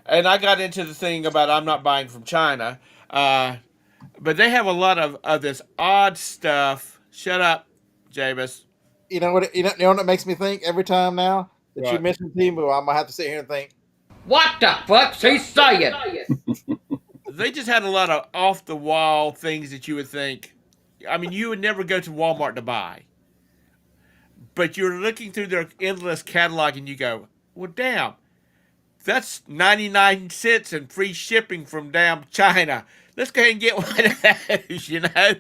and I got into the thing about I'm not buying from China, uh, but they have a lot of this odd stuff. Shut up, Jameis. You know what? You know what it makes me think every time now that you Right. mention Timu, I'm gonna have to sit here and think. What the fuck's he saying? They just had a lot of off the wall things that you would think. I mean, you would never go to Walmart to buy, but you're looking through their endless catalog and you go, well, damn, that's 99 cents and free shipping from damn China. Let's go ahead and get one of those.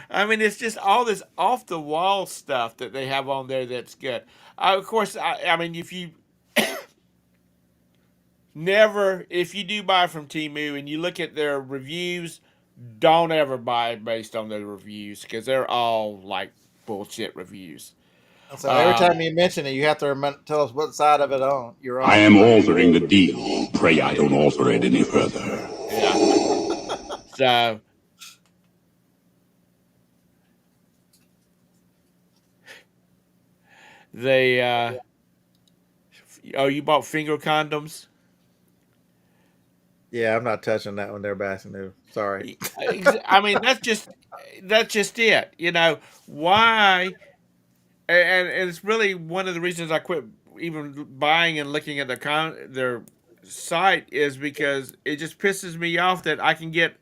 I mean, it's just all this off the wall stuff that they have on there that's good. Of course, I mean, if you do buy from Temu and you look at their reviews, don't ever buy based on their reviews because they're all like bullshit reviews. So every Uh, time you mention it, you have to tell us what side of it you're I on. am altering the deal. Pray I don't alter it any further. yeah. So they oh, you bought finger condoms? Yeah, I'm not touching that one there, Bassinu. Sorry. I mean, that's just it. Why? And it's really one of the reasons I quit even buying and looking at their site is because it just pisses me off that I can get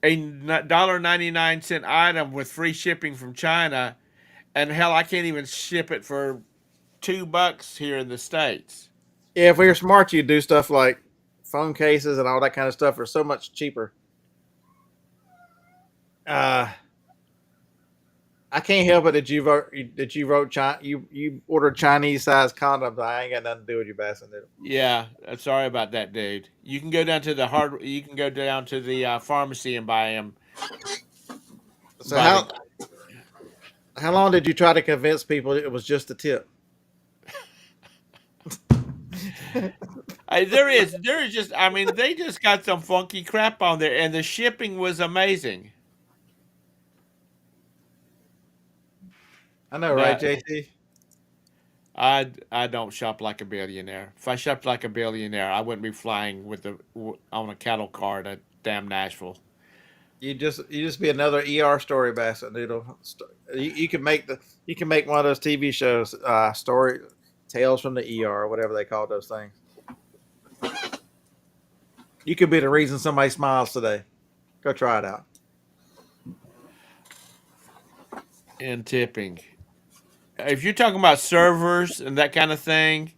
a $1.99 item with free shipping from China, and hell, I can't even ship it for $2 here in the States. Yeah, if we were smart, you'd do stuff like phone cases and all that kind of stuff are so much cheaper. I can't help it that you wrote you ordered Chinese size condoms. I ain't got nothing to do with you, Bassinu. Yeah, I'm sorry about that, dude. You can go down to the pharmacy and buy them. So how long did you try to convince people it was just a tip? There is just, I mean, they just got some funky crap on there, and the shipping was amazing. I know, right, But JT? I don't shop like a billionaire. If I shopped like a billionaire, I wouldn't be flying on a cattle car to damn Nashville. You just be another ER story, Basset Noodle. You can make one of those TV shows, story tales from the ER, or whatever they call those things. You could be the reason somebody smiles today. Go try it out. and tipping. If you're talking about servers and that kind of thing,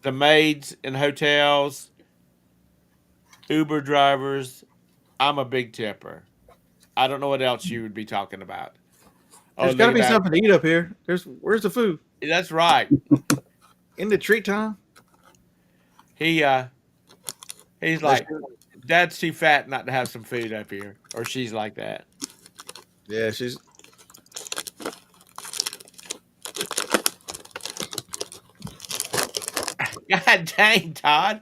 the maids in hotels, Uber drivers, I'm a big tipper. I don't know what else you would be talking about. Oh, There's look got to at be that. something to eat up here. Where's the food? That's right. In the treat time? He he's That's like, Dad's too fat not to have some food up here, or she's like that. yeah. She's God dang, Todd,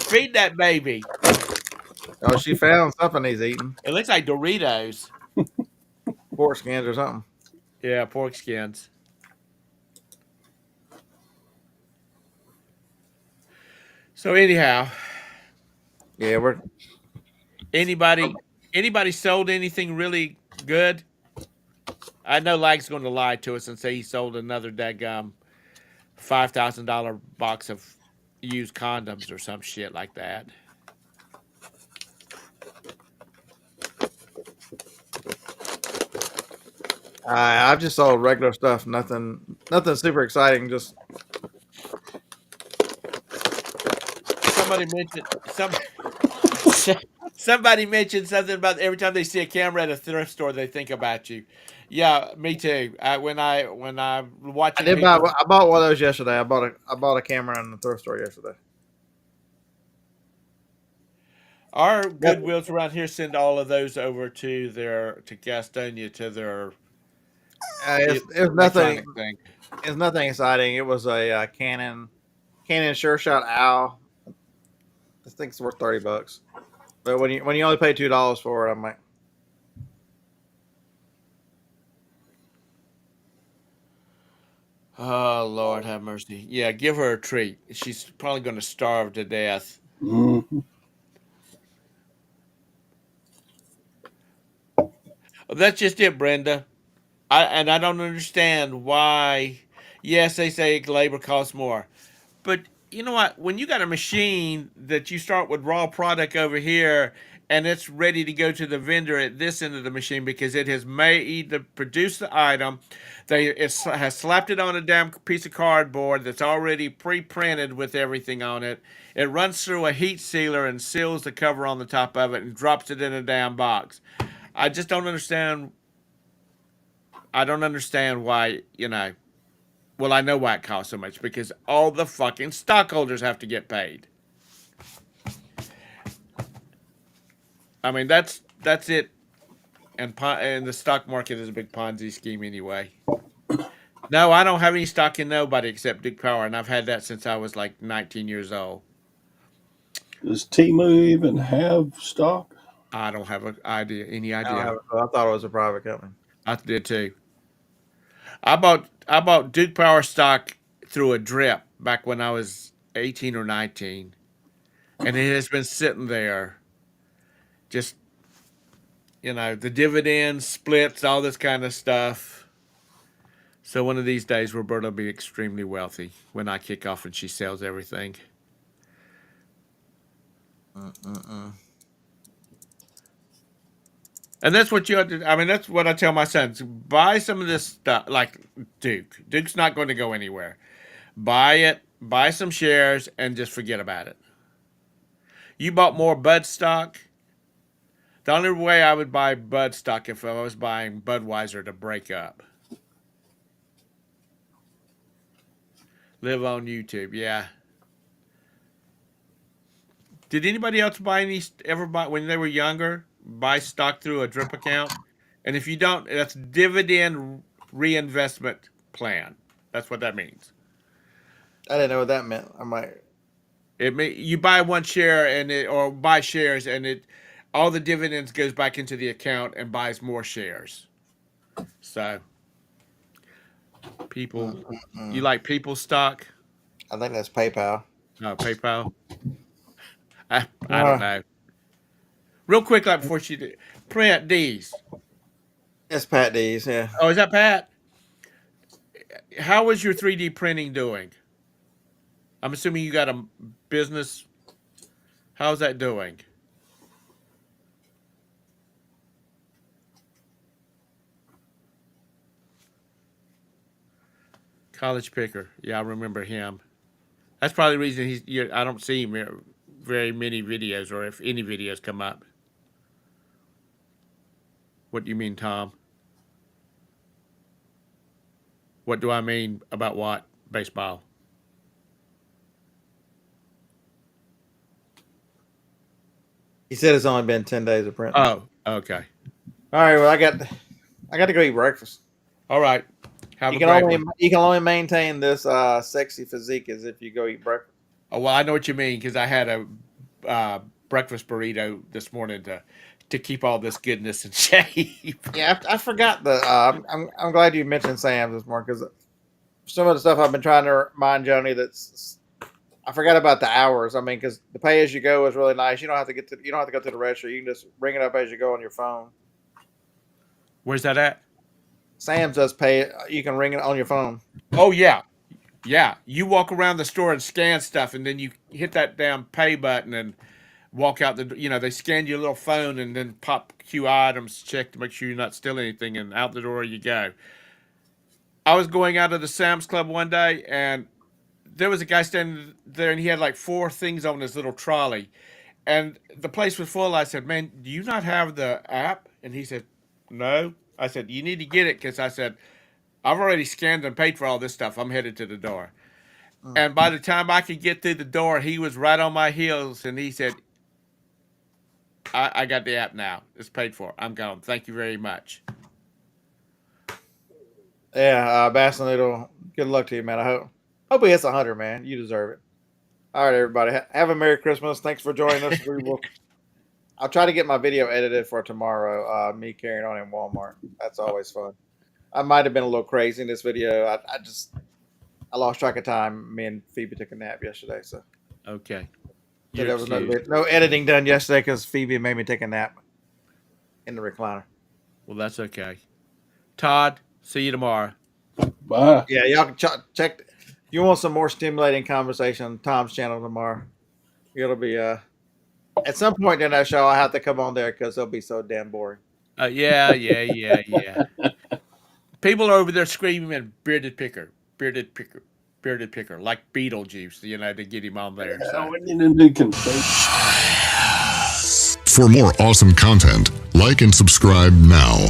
feed that baby. she found something he's eating. It looks like Doritos. Pork skins or something. Yeah, pork skins. So anyhow, Yeah, we're anybody sold anything really good? I know Lag's going to lie to us and say he sold another daggum $5,000 box of used condoms or some shit like that. I've just sold regular stuff. Nothing super exciting. Just Somebody mentioned some. Somebody mentioned something about every time they see a camera at a thrift store, they think about you. Yeah, me too. When I'm I watching did buy. people, I bought one of those yesterday. I bought a camera in the thrift store yesterday. our Yep. Goodwills around here send all of those over to Gastonia to their It's nothing. electronic thing. It's nothing exciting. It was a Canon Sure Shot Owl. This thing's worth $30. But when you only pay $2 for it, I'm like, Oh Lord, have mercy. Yeah, give her a treat. She's probably going to starve to death. Mhm. That's just it, Brenda. I don't understand why. Yes, they say labor costs more, but you know what? When you got a machine that you start with raw product over here, and it's ready to go to the vendor at this end of the machine because it has made the produce the item, has slapped it on a damn piece of cardboard that's already pre-printed with everything on it. It runs through a heat sealer and seals the cover on the top of it and drops it in a damn box. I just don't understand. I don't understand why, well, I know why it costs so much because all the fucking stockholders have to get paid. I mean, that's it. And the stock market is a big Ponzi scheme anyway. No, I don't have any stock in nobody except Duke Power, and I've had that since I was like 19 years old. Does Timu even have stock? I don't have any I don't have. idea. I thought it was a private company. I did too. I bought Duke Power stock through a drip back when I was 18 or 19, and it has been sitting there, just the dividends, splits, all this kind of stuff. So one of these days, Roberta will be extremely wealthy when I kick off and she sells everything. Mm-mm-mm. And that's what you have to. I mean, that's what I tell my sons: buy some of this stuff, like Duke. Duke's not going to go anywhere. Buy it, buy some shares, and just forget about it. You bought more Bud stock. The only way I would buy Bud stock if I was buying Budweiser to break up. Live on YouTube, yeah. Did anybody else ever buy when they were younger? Buy stock through a drip account, and if you don't, that's dividend reinvestment plan. That's what that means. I didn't know what that meant. I'm like, You buy one share or buy shares, and all the dividends goes back into the account and buys more shares. So people, you like people stock? I think that's PayPal. No, PayPal. I don't Uh, know. Real quick, like before she did, print these. it's Pat D's. Yeah. Oh, is that Pat? How is your 3D printing doing? I'm assuming you got a business. How's that doing? College Picker. Yeah, I remember him. That's probably the reason I don't see him very many videos, or if any videos come up. What do you mean, Tom? What do I mean about what? Baseball. He said it's only been 10 days of printing. Oh, okay. All right. Well, I got to go eat breakfast. All right. Have You a can great only one. you can only maintain this sexy physique as if you go eat breakfast. Oh, well, I know what you mean because I had a breakfast burrito this morning to keep all this goodness in shape. Yeah, I forgot the. I'm glad you mentioned Sam's this morning because some of the stuff I've been trying to remind Joni I forgot about the hours. I mean, because the pay as you go is really nice. You don't have to go to the register. You can just ring it up as you go on your phone. Where's that at? Sam's does pay. You can ring it on your phone. Oh, yeah. Yeah. You walk around the store and scan stuff, and then you hit that damn pay button and walk out they scan your little phone and then pop Q items, check to make sure you're not stealing anything, and out the door you go. I was going out of the Sam's Club one day, and there was a guy standing there, and he had like 4 things on his little trolley, and the place was full. I said, "Man, do you not have the app?" And he said, "No." I said, "You need to get it," because I said, "I've already scanned and paid for all this stuff. I'm headed to the door." And by the time I could get through the door, he was right on my heels, and he said, I got the app now. It's paid for. I'm gone. Thank you very much." Yeah, Bass Noodle. Good luck to you, man. I hope he hits 100, man. You deserve it. All right, everybody. Have a Merry Christmas. Thanks for joining us. I'll try to get my video edited for tomorrow. Me carrying on in Walmart. That's always fun. I might have been a little crazy in this video. I lost track of time. Me and Phoebe took a nap yesterday, so Okay. there You're was excused. no editing done yesterday because Phoebe made me take a nap in the recliner. Well, that's okay. Todd, see you tomorrow. Bye. Yeah, y'all can check. If you want some more stimulating conversation on Tom's channel tomorrow, it'll be at some point in that show. I have to come on there because it'll be so damn boring. Yeah. People are over there screaming bearded picker, bearded picker, bearded picker, like Beetlejuice, to get him on there. So. We need a new config. For more awesome content, like and subscribe now.